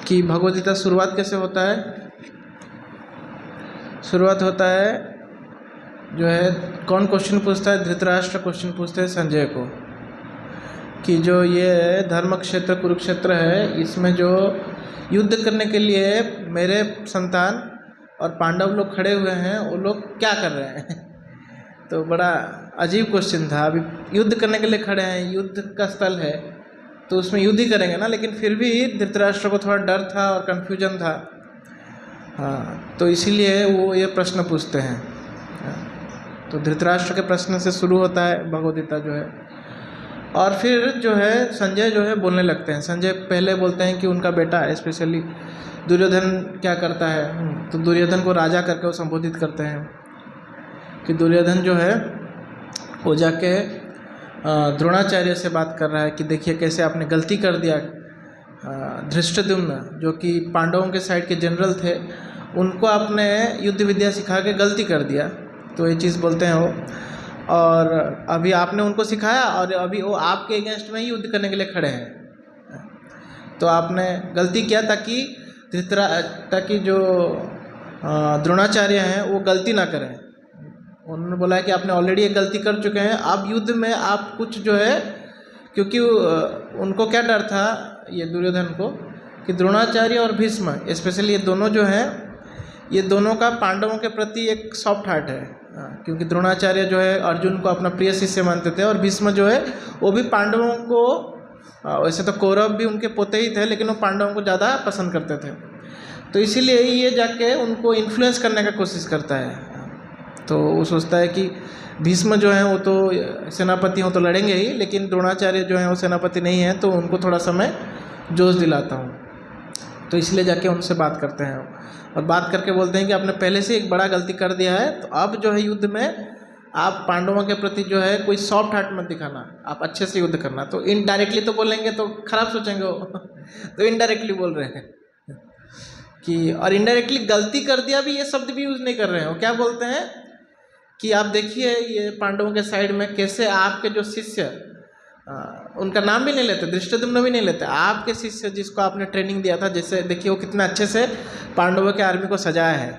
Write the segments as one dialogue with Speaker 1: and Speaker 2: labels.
Speaker 1: कि भगवद गीता शुरुआत कैसे होता है। शुरुआत होता है जो है, कौन क्वेश्चन पूछता है? धृतराष्ट्र क्वेश्चन पूछते हैं संजय को कि जो ये धर्म क्षेत्र कुरुक्षेत्र है, इसमें जो युद्ध करने के लिए मेरे संतान और पांडव लोग खड़े हुए हैं, वो लोग क्या कर रहे हैं? तो बड़ा अजीब क्वेश्चन था। अभी युद्ध करने के लिए खड़े हैं, युद्ध का स्थल है तो उसमें युद्ध ही करेंगे ना, लेकिन फिर भी धृतराष्ट्र को थोड़ा डर था और कन्फ्यूजन था। हाँ, तो इसीलिए वो ये प्रश्न पूछते हैं। तो धृतराष्ट्र के प्रश्न से शुरू होता है भगवद गीता जो है। और फिर जो है संजय जो है बोलने लगते हैं। संजय पहले बोलते हैं कि उनका बेटा स्पेशली दुर्योधन क्या करता है। तो दुर्योधन को राजा करके वो संबोधित करते हैं कि दुर्योधन जो है वो जाके द्रोणाचार्य से बात कर रहा है कि देखिए कैसे आपने गलती कर दिया। धृष्टद्युम्न जो कि पांडवों के साइड के जनरल थे, उनको आपने युद्ध विद्या सिखा के गलती कर दिया। तो ये चीज़ बोलते हैं वो। और अभी आपने उनको सिखाया और अभी वो आपके अगेंस्ट में ही युद्ध करने के लिए खड़े हैं। तो आपने गलती किया ताकि जो द्रोणाचार्य हैं वो गलती ना करें। उन्होंने बोला है कि आपने ऑलरेडी एक गलती कर चुके हैं, अब युद्ध में आप कुछ जो है, क्योंकि उनको क्या डर था ये दुर्योधन को कि द्रोणाचार्य और भीष्म स्पेशली ये दोनों जो हैं, ये दोनों का पांडवों के प्रति एक सॉफ्ट हार्ट है। क्योंकि द्रोणाचार्य जो है अर्जुन को अपना प्रिय शिष्य मानते थे और भीष्म जो है वो भी पांडवों को, वैसे तो कौरव भी उनके पोते ही थे, लेकिन वो पांडवों को ज़्यादा पसंद करते थे। तो इसीलिए ये जाके उनको इन्फ्लुएंस करने का कोशिश करता है। तो वो सोचता है कि भीष्म जो हैं वो तो सेनापति हों तो लड़ेंगे ही, लेकिन द्रोणाचार्य जो हैं वो सेनापति नहीं हैं, तो उनको थोड़ा समय जोश दिलाता हूँ। तो इसलिए जाके उनसे बात करते हैं और बात करके बोलते हैं कि आपने पहले से एक बड़ा गलती कर दिया है, तो अब जो है युद्ध में आप पांडवों के प्रति जो है कोई सॉफ्ट हार्ट मत दिखाना, आप अच्छे से युद्ध करना। तो इनडायरेक्टली तो बोलेंगे तो खराब सोचेंगे वो तो इनडायरेक्टली बोल रहे हैं कि, और इनडायरेक्टली गलती कर दिया भी ये शब्द भी यूज़ नहीं कर रहे हैं। वो क्या बोलते हैं कि आप देखिए ये पांडवों के साइड में कैसे आपके जो शिष्य, उनका नाम भी नहीं लेते, धृष्टद्युम्न भी नहीं लेते, आपके शिष्य जिसको आपने ट्रेनिंग दिया था, जैसे देखिए वो कितना अच्छे से पांडवों के आर्मी को सजाया है।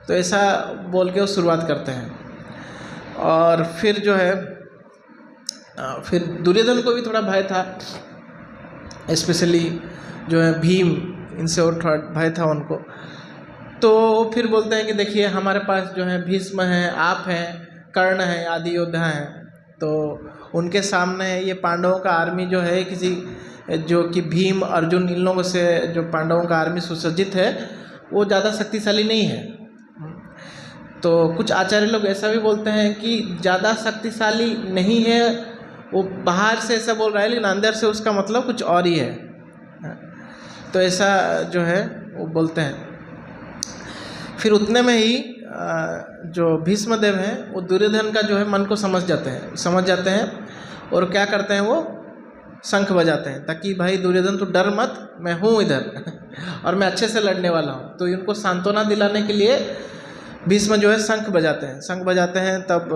Speaker 1: तो ऐसा बोल के वो शुरुआत करते हैं। और फिर जो है फिर दुर्योधन को भी थोड़ा भय था, स्पेशली जो है भीम, इनसे और थोड़ा भय था उनको। तो फिर बोलते हैं कि देखिए हमारे पास जो है भीष्म हैं, आप हैं, कर्ण हैं, आदि योद्धा हैं, तो उनके सामने ये पांडवों का आर्मी जो है किसी, जो कि भीम अर्जुन इन लोगों से जो पांडवों का आर्मी सुसज्जित है वो ज़्यादा शक्तिशाली नहीं है। तो कुछ आचार्य लोग ऐसा भी बोलते हैं कि ज़्यादा शक्तिशाली नहीं है, वो बाहर से ऐसा बोल रहा है लेकिन अंदर से उसका मतलब कुछ और ही है। तो ऐसा जो है वो बोलते हैं। फिर उतने में ही जो भीष्मदेव हैं वो दुर्योधन का जो है मन को समझ जाते हैं और क्या करते हैं, वो शंख बजाते हैं ताकि भाई दुर्योधन तो डर मत, मैं हूँ इधर और मैं अच्छे से लड़ने वाला हूँ। तो इनको सांत्वना दिलाने के लिए भीष्म जो है शंख बजाते हैं। तब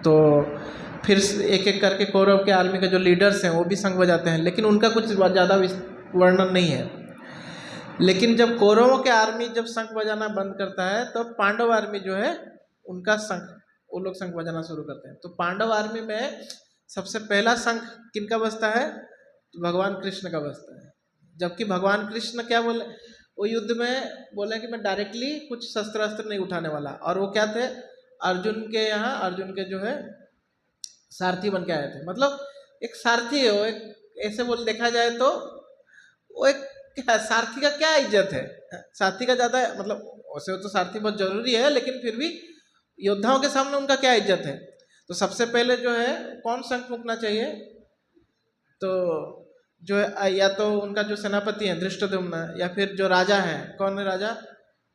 Speaker 1: तो फिर एक एक करके कौरव के आर्मी के जो लीडर्स हैं वो भी शंख बजाते हैं, लेकिन उनका कुछ ज़्यादा वर्णन नहीं है। लेकिन जब कौरवों के आर्मी जब शंख बजाना बंद करता है तो पांडव आर्मी जो है उनका वो लोग शंख बजाना शुरू करते हैं। तो पांडव आर्मी में सबसे पहला शंख किनका बजता है? तो भगवान कृष्ण का बजता है। जबकि भगवान कृष्ण क्या बोले, वो युद्ध में बोले कि मैं डायरेक्टली कुछ शस्त्र अस्त्र नहीं उठाने वाला। और वो क्या थे, अर्जुन के जो है सारथी बन के आए थे। मतलब एक सारथी है वो, एक ऐसे बोल देखा जाए तो वो एक सारथी का क्या इज्जत है, सारथी का ज़्यादा मतलब वैसे तो सारथी बहुत ज़रूरी है, लेकिन फिर भी योद्धाओं के सामने उनका क्या इज्जत है। तो सबसे पहले जो है कौन शंख फूंकना चाहिए, तो जो है या तो उनका जो सेनापति है धृष्टद्युम्न, या फिर जो राजा है, कौन है राजा,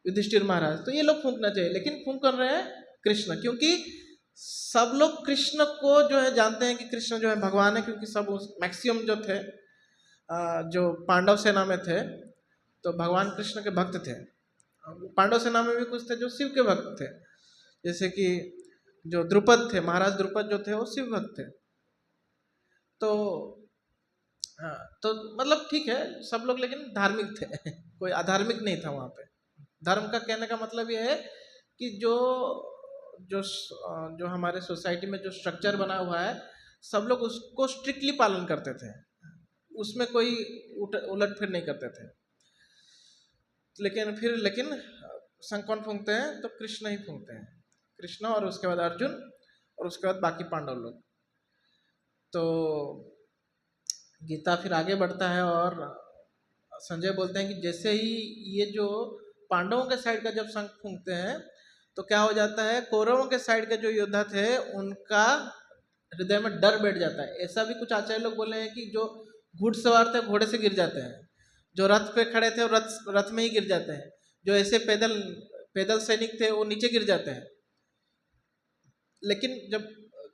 Speaker 1: युधिष्ठिर महाराज। तो ये लोग फूंकना चाहिए, लेकिन फूंक कर रहे हैं कृष्ण, क्योंकि सब लोग कृष्ण को जो है जानते हैं कि कृष्ण जो है भगवान है। क्योंकि सब मैक्सिमम जो थे जो पांडव सेना में थे तो भगवान कृष्ण के भक्त थे। पांडव सेना में भी कुछ थे जो शिव के भक्त थे, जैसे कि जो द्रुपद थे, महाराज द्रुपद जो थे वो शिव भक्त थे। तो हाँ, तो मतलब ठीक है सब लोग लेकिन धार्मिक थे कोई अधार्मिक नहीं था वहाँ पे। धर्म का कहने का मतलब ये है कि जो हमारे सोसाइटी में जो स्ट्रक्चर बना हुआ है सब लोग उसको स्ट्रिक्टली पालन करते थे, उसमें कोई उलट फिर नहीं करते थे। लेकिन शंख कौन फूंकते हैं तो कृष्ण ही फूंकते हैं, कृष्ण और उसके बाद अर्जुन और उसके बाद बाकी पांडव लोग। तो गीता फिर आगे बढ़ता है और संजय बोलते हैं कि जैसे ही ये जो पांडवों के साइड का जब शंख फूंकते हैं तो क्या हो जाता है, कौरवों के साइड के जो योद्धा थे उनका हृदय में डर बैठ जाता है। ऐसा भी कुछ आचार्य लोग बोले हैं कि जो घुड़सवार थे घोड़े से गिर जाते हैं, जो रथ पे खड़े थे वो रथ में ही गिर जाते हैं, जो ऐसे पैदल पैदल सैनिक थे वो नीचे गिर जाते हैं। लेकिन जब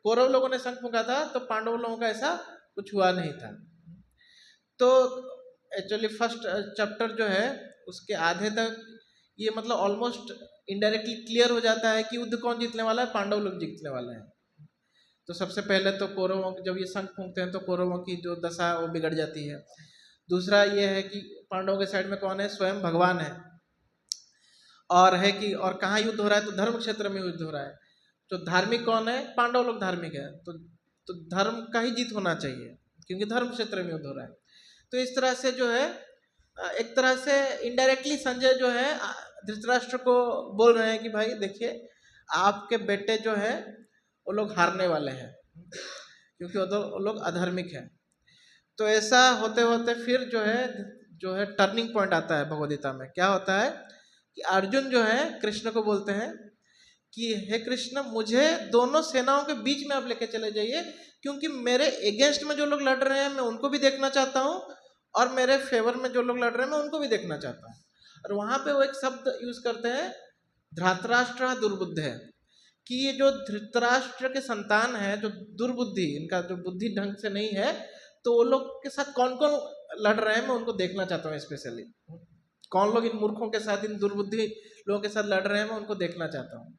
Speaker 1: कौरव लोगों ने शंख फूंका था तो पांडव लोगों का ऐसा कुछ हुआ नहीं था। तो एक्चुअली फर्स्ट चैप्टर जो है उसके आधे तक ये मतलब ऑलमोस्ट इनडायरेक्टली क्लियर हो जाता है कि युद्ध कौन जीतने वाला है, पांडव लोग जीतने वाले हैं। तो सबसे पहले तो कौरवों जब ये शंख फूंकते हैं तो कौरवों की जो दशा है वो बिगड़ जाती है। दूसरा ये है कि पांडवों के साइड में कौन है, स्वयं भगवान है। और है कि और कहाँ युद्ध हो रहा है तो धर्म क्षेत्र में युद्ध हो रहा है। तो धार्मिक कौन है, पांडव लोग धार्मिक है, तो धर्म का ही जीत होना चाहिए क्योंकि धर्म क्षेत्र में युद्ध हो रहा है। तो इस तरह से जो है एक तरह से इनडायरेक्टली संजय जो है धृतराष्ट्र को बोल रहे हैं कि भाई देखिए आपके बेटे जो है वो लोग हारने वाले हैं क्योंकि वो लोग अधार्मिक हैं। तो ऐसा होते होते फिर जो है टर्निंग पॉइंट आता है भगवद्गीता में। क्या होता है कि अर्जुन जो है कृष्ण को बोलते हैं कि हे कृष्ण मुझे दोनों सेनाओं के बीच में आप लेके चले जाइए क्योंकि मेरे अगेंस्ट में जो लोग लड़ रहे हैं मैं उनको भी देखना चाहता हूँ और मेरे फेवर में जो लोग लड़ रहे हैं मैं उनको भी देखना चाहता हूँ। और वहाँ पे वो एक शब्द यूज करते हैं धृतराष्ट्र दुर्बुद्ध है कि ये जो धृतराष्ट्र के संतान है जो दुर्बुद्धि, इनका जो बुद्धि ढंग से नहीं है, तो वो लोग के साथ कौन कौन लड़ रहे हैं मैं उनको देखना चाहता हूँ। स्पेशली कौन लोग इन मूर्खों के साथ, इन दुर्बुद्धि लोगों के साथ लड़ रहे हैं मैं उनको देखना चाहता हूँ।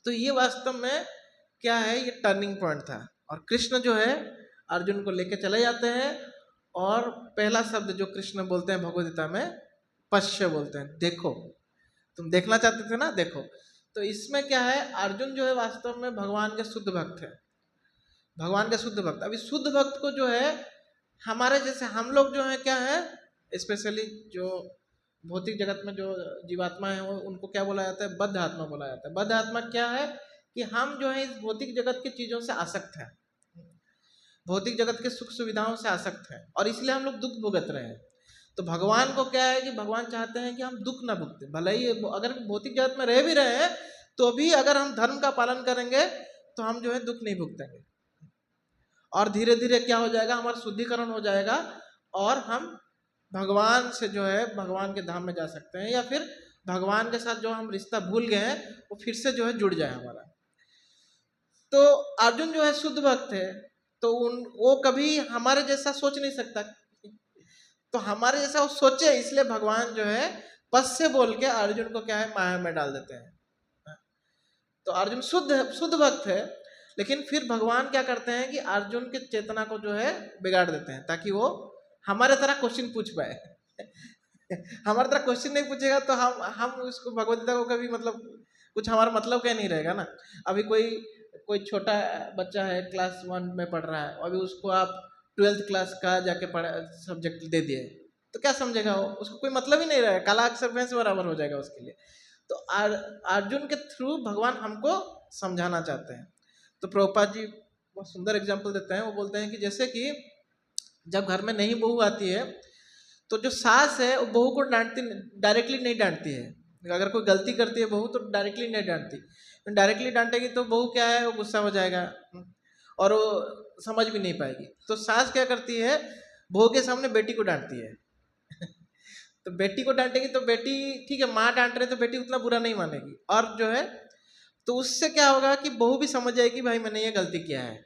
Speaker 1: तो ये वास्तव में क्या है, ये टर्निंग पॉइंट था। और कृष्ण जो है अर्जुन को लेके चले जाते हैं और पहला शब्द जो कृष्ण बोलते हैं भगवद्गीता में पश्य बोलते हैं, देखो तुम देखना चाहते थे ना देखो। तो इसमें क्या है, अर्जुन जो है वास्तव में भगवान के शुद्ध भक्त है, भगवान के शुद्ध भक्त। अभी शुद्ध भक्त को जो है हमारे जैसे हम लोग जो है क्या है, स्पेशली जो भौतिक जगत में जो जीवात्मा है वो उनको क्या बोला जाता है, बद्ध आत्मा बोला जाता है। बद्ध आत्मा क्या है कि हम जो है इस भौतिक जगत की चीजों से आसक्त हैं, भौतिक जगत के सुख सुविधाओं से आसक्त हैं और इसलिए हम लोग दुख भुगत रहे हैं। तो भगवान को क्या है कि भगवान चाहते हैं कि हम दुख ना भुगते, भले ही अगर भौतिक जगत में रह भी रहे हैं तो भी अगर हम धर्म का पालन करेंगे तो हम जो है दुख नहीं भुगतेंगे और धीरे धीरे क्या हो जाएगा, हमारा शुद्धिकरण हो जाएगा और हम भगवान से जो है भगवान के धाम में जा सकते हैं, या फिर भगवान के साथ जो हम रिश्ता भूल गए हैं वो फिर से जो है जुड़ जाए हमारा। तो अर्जुन जो है शुद्ध भक्त है, तो वो कभी हमारे जैसा सोच नहीं सकता, तो हमारे जैसा वो सोचे इसलिए भगवान जो है पस से बोल के अर्जुन को क्या है माया में डाल देते हैं। तो अर्जुन शुद्ध भक्त है, लेकिन फिर भगवान क्या करते हैं कि अर्जुन के चेतना को जो है बिगाड़ देते हैं ताकि वो हमारे तरह क्वेश्चन पूछ पाए हमारे तरह क्वेश्चन नहीं पूछेगा तो हम उसको भगवद्गीता को कभी मतलब कुछ हमारा मतलब क्या नहीं रहेगा ना। अभी कोई छोटा बच्चा है क्लास 1 में पढ़ रहा है, अभी उसको आप 12th क्लास का जाके सब्जेक्ट दे दिए तो क्या समझेगा वो, उसको कोई मतलब ही नहीं रहेगा, काला अक्षर भैंस बराबर हो जाएगा उसके लिए। तो अर्जुन के थ्रू भगवान हमको समझाना चाहते हैं। तो प्रभुपाद जी बहुत सुंदर एग्जाम्पल देते हैं, वो बोलते हैं कि जैसे कि जब घर में नई बहू आती है तो जो सास है वो बहू को डायरेक्टली नहीं डांटती है। अगर कोई गलती करती है बहू तो डायरेक्टली नहीं डांटती, डायरेक्टली डांटेगी तो बहू क्या है वो गुस्सा हो जाएगा और वो समझ भी नहीं पाएगी। तो सास क्या करती है, बहू के सामने बेटी को डांटती है तो बेटी को डांटेगी तो बेटी ठीक है, माँ डांट रहे तो बेटी उतना बुरा नहीं मानेगी और जो है तो उससे क्या होगा कि बहू भी समझ जाएगी भाई मैंने ये गलती किया है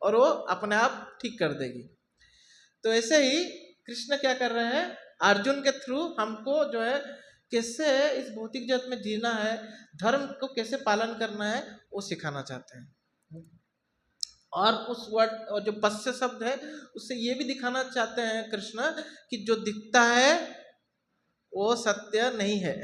Speaker 1: और वो अपने आप ठीक कर देगी। तो ऐसे ही कृष्ण क्या कर रहे हैं, अर्जुन के थ्रू हमको जो है कैसे इस भौतिक जगत में जीना है, धर्म को कैसे पालन करना है वो सिखाना चाहते हैं। और उस वर्ड और जो पश्य शब्द है उससे ये भी दिखाना चाहते हैं कृष्ण कि जो दिखता है वो सत्य नहीं है।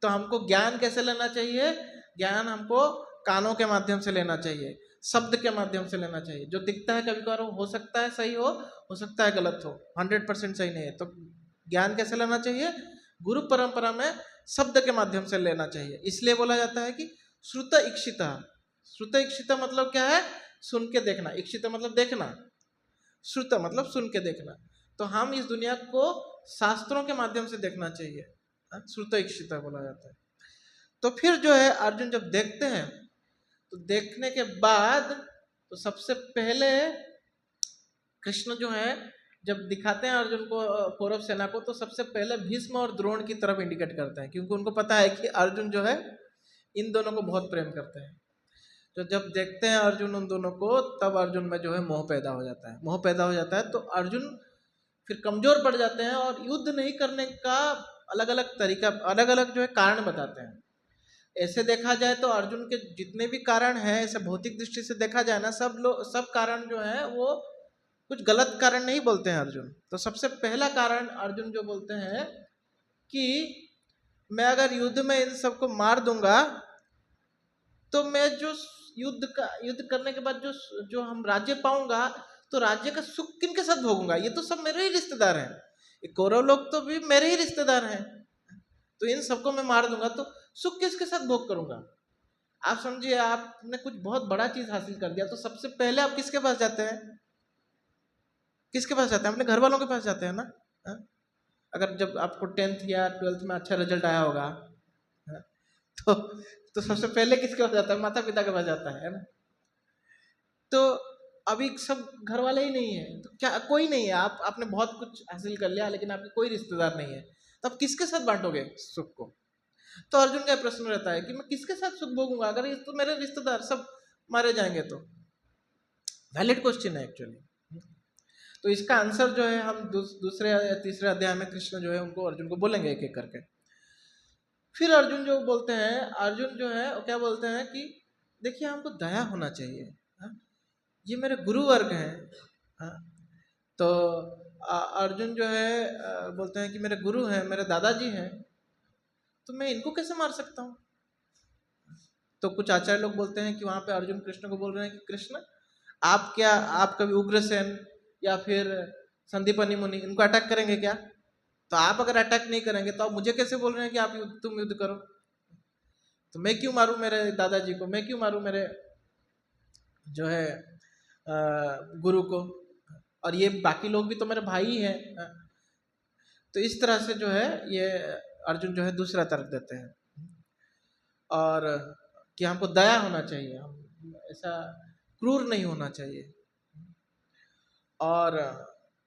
Speaker 1: तो हमको ज्ञान कैसे लेना चाहिए? ज्ञान हमको कानों के माध्यम से लेना चाहिए, शब्द के माध्यम से लेना चाहिए। जो दिखता है कभी कभार हो सकता है सही हो सकता है गलत हो, 100% सही नहीं है। तो ज्ञान कैसे लेना चाहिए? गुरु परंपरा में शब्द के माध्यम से लेना चाहिए। इसलिए बोला जाता है कि श्रुत इक्षिता। श्रुत इक्षिता मतलब क्या है? सुन के देखना। इक्षिता मतलब देखना, श्रुत मतलब सुन के देखना। तो हम इस दुनिया को शास्त्रों के माध्यम से देखना चाहिए, श्रुत इक्षिता बोला जाता है। तो फिर जो है अर्जुन जब देखते हैं तो देखने के बाद तो सबसे पहले कृष्ण जो है जब दिखाते हैं अर्जुन को कौरव सेना को, तो सबसे पहले भीष्म और द्रोण की तरफ इंडिकेट करते हैं, क्योंकि उनको पता है कि अर्जुन जो है इन दोनों को बहुत प्रेम करते हैं। तो जब देखते हैं अर्जुन उन दोनों को, तब अर्जुन में जो है मोह पैदा हो जाता है। मोह पैदा हो जाता है तो अर्जुन फिर कमजोर पड़ जाते हैं और युद्ध नहीं करने का अलग अलग तरीका, अलग अलग जो है कारण बताते हैं। ऐसे देखा जाए तो अर्जुन के जितने भी कारण हैं, ऐसे भौतिक दृष्टि से देखा जाए ना, सब कारण जो है वो कुछ गलत कारण नहीं बोलते हैं अर्जुन। तो सबसे पहला कारण अर्जुन जो बोलते हैं कि मैं अगर युद्ध में इन सबको मार दूंगा तो मैं जो युद्ध करने के बाद जो जो हम राज्य पाऊंगा, तो राज्य का सुख किन के साथ भोगूंगा? ये तो सब मेरे ही रिश्तेदार हैं, ये कौरव लोग तो भी मेरे ही रिश्तेदार हैं। तो इन सबको मैं मार दूंगा तो सुख किसके साथ भोग करूंगा? आप समझिए, आपने कुछ बहुत बड़ा चीज हासिल कर दिया, तो सबसे पहले आप किसके पास जाते हैं? किसके पास जाते हैं? अपने घर वालों के पास जाते हैं ना। हा? अगर जब आपको 10th या 12th में अच्छा रिजल्ट आया होगा, हा? तो तो सबसे पहले किसके पास जाता है? माता पिता के पास जाता है ना। तो अभी सब घर वाले ही नहीं है, तो क्या कोई नहीं है, आपने बहुत कुछ हासिल कर लिया लेकिन आपके कोई रिश्तेदार नहीं है, तो आप किसके साथ बांटोगे सुख को? तो अर्जुन का प्रश्न रहता है कि मैं किसके साथ सुख भोगूंगा अगर ये तो मेरे रिश्तेदार सब मारे जाएंगे? तो वैलिड क्वेश्चन है एक्चुअली। तो इसका आंसर जो है हम दूसरे या तीसरे अध्याय में कृष्ण जो है उनको अर्जुन को बोलेंगे एक एक करके। फिर अर्जुन जो बोलते हैं, अर्जुन जो है वो क्या बोलते हैं कि देखिए हमको दया होना चाहिए, ये मेरे गुरु वर्ग हैं। तो अर्जुन जो है बोलते हैं कि मेरे गुरु हैं, मेरे दादाजी हैं, तो मैं इनको कैसे मार सकता हूँ? तो कुछ आचार्य लोग बोलते हैं कि वहां पे अर्जुन कृष्ण को बोल रहे हैं कि कृष्ण आप कभी उग्रसेन या फिर संदीपनी मुनि इनको अटैक करेंगे क्या? तो आप अगर अटैक नहीं करेंगे तो आप मुझे कैसे बोल रहे हैं कि आप तुम युद्ध करो? तो मैं क्यों मारूं मेरे दादाजी को, मैं क्यों मारूं मेरे जो है गुरु को, और ये बाकी लोग भी तो मेरे भाई हैं। तो इस तरह से जो है ये अर्जुन जो है दूसरा तर्क देते हैं, और कि हमको दया होना चाहिए, हम ऐसा क्रूर नहीं होना चाहिए। और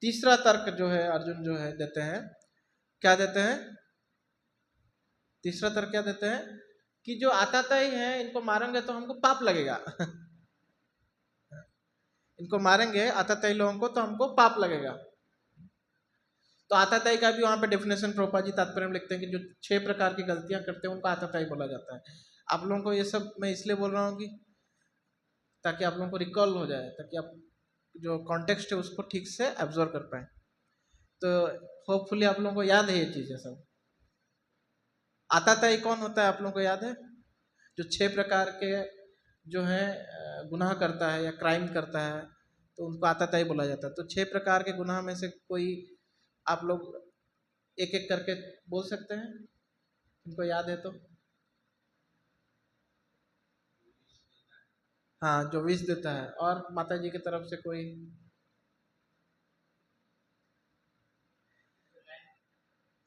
Speaker 1: तीसरा तर्क जो है अर्जुन जो है देते हैं, क्या देते हैं? तीसरा तर्क क्या देते हैं कि जो आताताई है इनको मारेंगे तो हमको पाप लगेगा। इनको मारेंगे आताताई लोगों को तो हमको पाप लगेगा। तो आताताई का भी वहां पे डेफिनेशन प्रभुपाद जी तात्पर्य में लिखते हैं कि जो 6 प्रकार की गलतियां करते हैं उनको आताताई बोला जाता है। आप लोगों को ये सब मैं इसलिए बोल रहा हूँ कि ताकि आप लोगों को रिकॉल हो जाए, ताकि आप जो कॉन्टेक्स्ट है उसको ठीक से एब्जॉर्व कर पाए। तो होपफुली आप लोगों को याद है ये चीजें सब। आताताई कौन होता है आप लोगों को याद है? जो 6 प्रकार के जो है गुनाह करता है या क्राइम करता है तो उनको आताताई बोला जाता है। तो 6 प्रकार के गुनाह में से कोई आप लोग एक एक करके बोल सकते हैं, इनको याद है तो? हाँ, जो विष देता है। और माता जी की तरफ से कोई?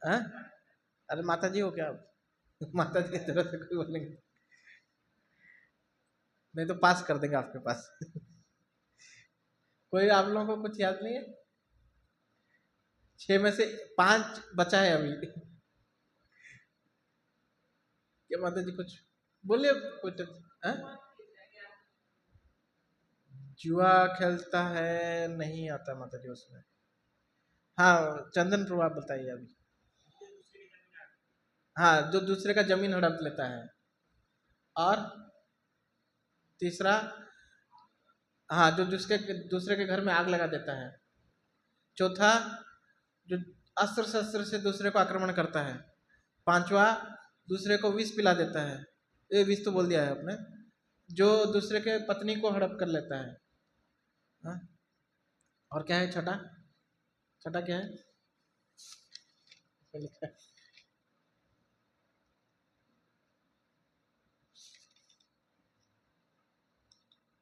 Speaker 1: हाँ? अरे माता जी हो क्या आप? माता जी की तरफ से कोई बोलेंगे नहीं तो पास कर देंगे आपके पास। कोई आप लोगों को कुछ याद नहीं है? 6 में से 5 बचा है अभी। क्या माता जी कुछ बोलिए कुछ? हाँ? जुआ खेलता है? नहीं आता माता जी उसमें। हाँ, चंदन प्रभाव बताइए अभी। हाँ, जो दूसरे का जमीन हड़प लेता है। और तीसरा? हाँ, जो दूसरे के घर में आग लगा देता है। चौथा, जो अस्त्र शस्त्र से दूसरे को आक्रमण करता है। पांचवा, दूसरे को विष पिला देता है, ये विष तो बोल दिया है आपने, जो दूसरे के पत्नी को हड़प कर लेता है। हाँ? और क्या है छठा? छठा क्या है? लिखा है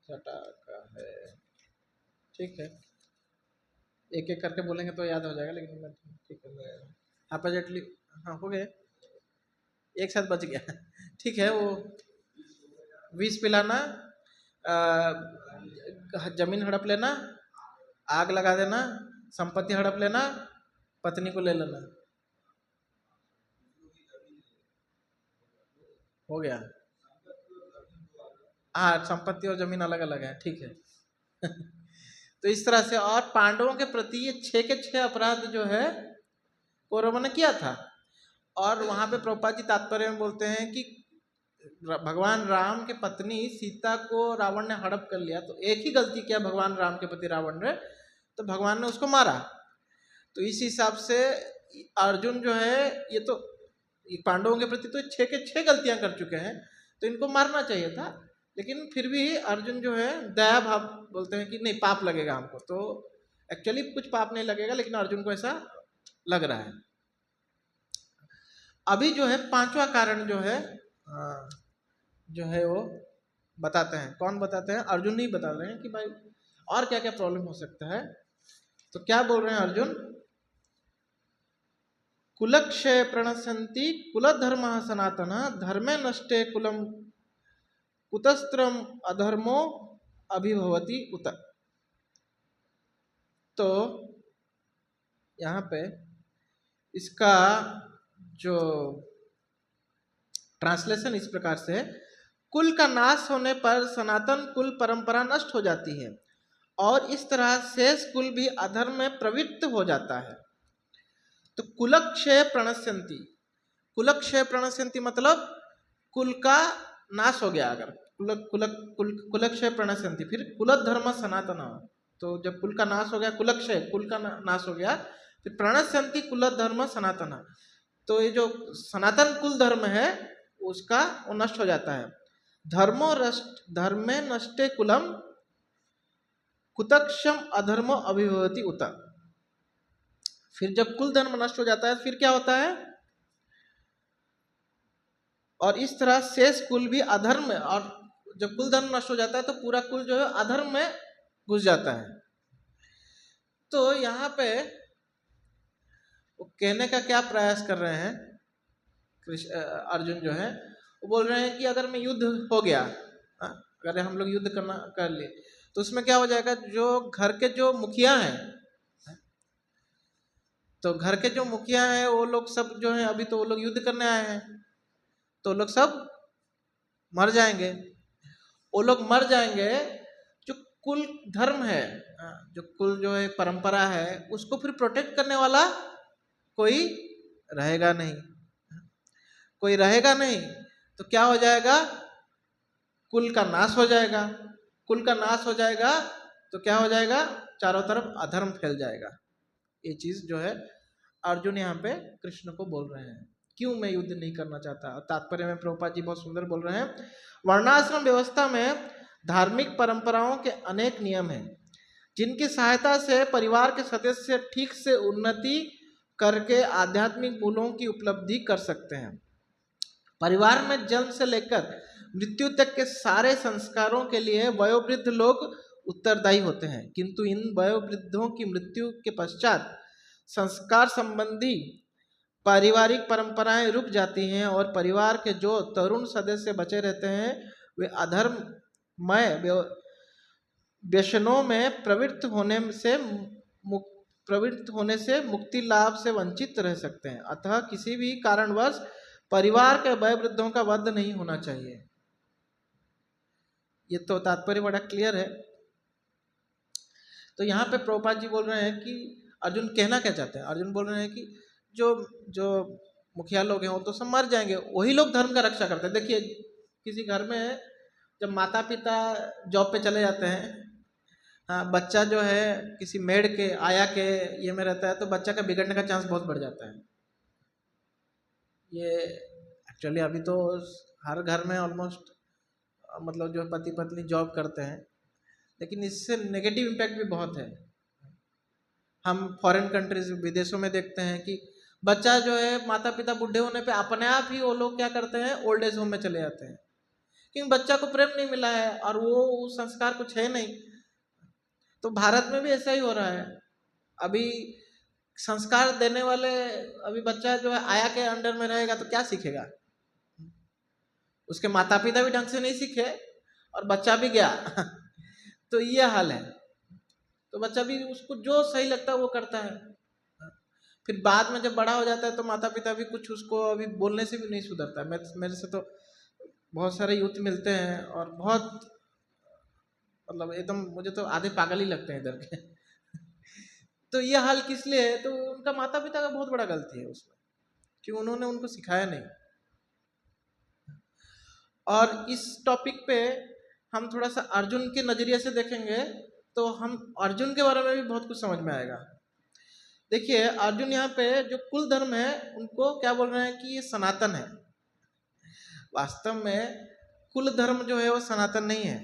Speaker 1: छठा का है, ठीक है, एक एक करके बोलेंगे तो याद हो जाएगा, लेकिन मैं ठीक है अपोजिटली। हाँ, हो गए, एक साथ बच गया ठीक है। वो विष पिलाना, जमीन हड़प लेना, आग लगा देना, संपत्ति हड़प लेना, पत्नी को ले लेना, हो गया। हाँ, संपत्ति और जमीन अलग अलग है, ठीक है तो इस तरह से, और पांडवों के प्रति ये 6 के 6 अपराध जो है कौरवों ने किया था। और वहां पे प्रभुपाद जी तात्पर्य में बोलते हैं कि भगवान राम के पत्नी सीता को रावण ने हड़प कर लिया, तो एक ही गलती किया भगवान राम के पति रावण ने, तो भगवान ने उसको मारा। तो इस हिसाब से अर्जुन जो है, ये तो पांडवों के प्रति तो 6 के 6 गलतियां कर चुके हैं, तो इनको मारना चाहिए था। लेकिन फिर भी अर्जुन जो है दया भाव बोलते हैं कि नहीं, पाप लगेगा हमको, तो एक्चुअली कुछ पाप नहीं लगेगा, लेकिन अर्जुन को ऐसा लग रहा है। अभी जो है पांचवा कारण जो है वो बताते हैं। कौन बताते हैं? अर्जुन नहीं बता रहे हैं कि भाई और क्या क्या प्रॉब्लम हो सकता है। तो क्या बोल रहे हैं अर्जुन? कुलक्षय प्रणश्यन्ति कुलधर्म सनातन धर्मे नष्टे कुलम कुतस्त्रम अधर्मो अभिभवति उत। तो यहाँ पे इसका जो ट्रांसलेशन इस प्रकार से है, कुल का नाश होने पर सनातन कुल परंपरा नष्ट हो जाती है और इस तरह शेष कुल भी अधर्म में प्रवृत्त हो जाता है। तो कुलक्षय प्रणश्यन्ति, कुलक्षय प्रणश्यन्ति मतलब कुल का नाश हो गया। अगर कुलक्षय प्रणश्यन्ति, फिर कुलधर्म सनातन, तो जब कुल का नाश हो गया, कुलक्षय कुल का नाश हो गया, फिर प्रणश्यन्ति कुलधर्म सनातन, तो ये जो सनातन कुल धर्म है उसका वो नष्ट हो जाता है। धर्मे नष्टे कुलम कुतक्षम अधर्मो अभिभवति उत। फिर जब कुल धर्म नष्ट हो जाता है फिर क्या होता है? और इस तरह शेष कुल भी अधर्म में, और जब कुल धर्म नष्ट हो जाता है तो पूरा कुल जो है अधर्म में घुस जाता है। तो यहाँ पे वो कहने का क्या प्रयास कर रहे हैं अर्जुन जो है, वो बोल रहे हैं कि अगर मैं युद्ध हो गया, अगर हम लोग युद्ध करना कर लिए, तो उसमें क्या हो जाएगा? जो घर के जो मुखिया हैं, तो घर के जो मुखिया हैं वो लोग सब जो है, अभी तो वो लोग युद्ध करने आए हैं, तो लोग सब मर जाएंगे। वो लोग मर जाएंगे, जो कुल धर्म है, जो कुल जो है परंपरा है, उसको फिर प्रोटेक्ट करने वाला कोई रहेगा नहीं, कोई रहेगा नहीं। तो क्या हो जाएगा? कुल का नाश हो जाएगा। कुल का नाश हो जाएगा तो क्या हो जाएगा? चारों तरफ अधर्म फैल जाएगा। ये चीज जो है अर्जुन यहाँ पे कृष्ण को बोल रहे हैं, क्यों मैं युद्ध नहीं करना चाहता। और तात्पर्य में प्रभुपाद जी बहुत सुंदर बोल रहे हैं, वर्णाश्रम व्यवस्था में धार्मिक परंपराओं के अनेक नियम हैं जिनकी सहायता से परिवार के सदस्य ठीक से उन्नति करके आध्यात्मिक मूल्यों की उपलब्धि कर सकते हैं। परिवार में जन्म से लेकर मृत्यु तक के सारे संस्कारों के लिए वयोवृद्ध लोग उत्तरदायी होते हैं, किंतु इन वयोवृद्धों की मृत्यु के पश्चात संस्कार संबंधी पारिवारिक परंपराएं रुक जाती हैं और परिवार के जो तरुण सदस्य बचे रहते हैं वे अधर्ममय व्यसनों में प्रवृत्त होने से मुक्ति लाभ से वंचित रह सकते हैं। अतः किसी भी कारणवश परिवार के वयोवृद्धों का वध नहीं होना चाहिए। ये तो तात्पर्य बड़ा क्लियर है। तो यहाँ पे प्रभुपाद जी बोल रहे हैं कि अर्जुन कहना क्या चाहते हैं? अर्जुन बोल रहे हैं कि जो मुखिया लोग हैं वो तो सब मर जाएंगे, वही लोग धर्म का रक्षा करते हैं। देखिए किसी घर में जब माता पिता जॉब पे चले जाते हैं हाँ, बच्चा जो है किसी मेड के आया के ये में रहता है तो बच्चा का बिगड़ने का चांस बहुत बढ़ जाता है। ये एक्चुअली अभी तो हर घर में ऑलमोस्ट मतलब जो पति पत्नी जॉब करते हैं, लेकिन इससे नेगेटिव इम्पैक्ट भी बहुत है। हम फॉरेन कंट्रीज विदेशों में देखते हैं कि बच्चा जो है माता पिता बूढ़े होने पे अपने आप ही वो लोग क्या करते हैं, ओल्ड एज होम में चले जाते हैं, क्योंकि बच्चा को प्रेम नहीं मिला है और वो संस्कार कुछ है नहीं। तो भारत में भी ऐसा ही हो रहा है। अभी संस्कार देने वाले, अभी बच्चा जो है आया के अंडर में रहेगा तो क्या सीखेगा? उसके माता पिता भी ढंग से नहीं सीखे और बच्चा भी गया तो ये हाल है। तो बच्चा भी उसको जो सही लगता है वो करता है, फिर बाद में जब बड़ा हो जाता है तो माता पिता भी कुछ उसको अभी बोलने से भी नहीं सुधरता है। मेरे से तो बहुत सारे यूथ मिलते हैं और बहुत मतलब एकदम मुझे तो आधे पागल ही लगते हैं इधर के तो ये हाल किस लिए है? तो उनका माता पिता का बहुत बड़ा गलती है उसमें, कि उन्होंने उनको सिखाया नहीं। और इस टॉपिक पे हम थोड़ा सा अर्जुन के नजरिए से देखेंगे तो हम अर्जुन के बारे में भी बहुत कुछ समझ में आएगा। देखिए अर्जुन यहाँ पे जो कुल धर्म है उनको क्या बोल रहे हैं कि ये सनातन है। वास्तव में कुल धर्म जो है वो सनातन नहीं है।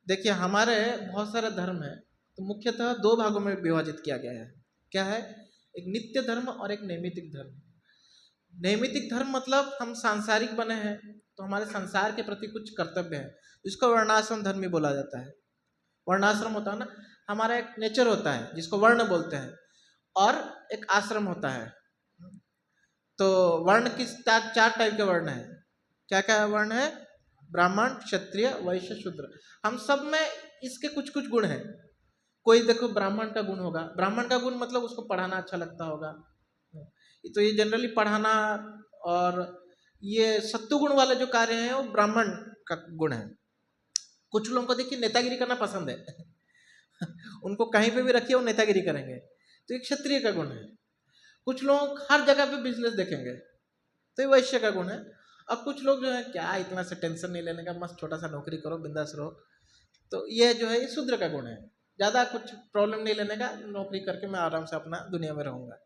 Speaker 1: देखिए हमारे बहुत सारे धर्म है तो मुख्यतः दो भागों में विभाजित किया गया है। क्या है? एक नित्य धर्म और एक नैमित्तिक धर्म। नैमित्तिक धर्म मतलब हम सांसारिक बने हैं तो हमारे संसार के प्रति कुछ कर्तव्य है, इसको वर्णाश्रम धर्म भी बोला जाता है। वर्णाश्रम होता है ना, हमारा एक नेचर होता है जिसको वर्ण बोलते हैं, और एक आश्रम होता है। तो वर्ण किस चार टाइप के वर्ण है। क्या क्या वर्ण है? ब्राह्मण, क्षत्रिय, वैश्य, शूद्र। हम सब में इसके कुछ कुछ गुण हैं। कोई देखो ब्राह्मण का गुण होगा, ब्राह्मण का गुण मतलब उसको पढ़ाना अच्छा लगता होगा, तो ये जनरली पढ़ाना और ये सत्व गुण वाले जो कार्य हैं वो ब्राह्मण का गुण है। कुछ लोगों को देखिए नेतागिरी करना पसंद है उनको कहीं पे भी रखिए वो नेतागिरी करेंगे, तो ये क्षत्रिय का गुण है। कुछ लोग हर जगह पे बिजनेस देखेंगे तो ये वैश्य का गुण है। अब कुछ लोग जो है क्या इतना से टेंशन नहीं लेने का, मस्त छोटा सा नौकरी करो बिंदास रहो, तो ये जो है ये शूद्र का गुण है। ज़्यादा कुछ प्रॉब्लम नहीं लेने का, नौकरी करके मैं आराम से अपना दुनिया में रहूँगा,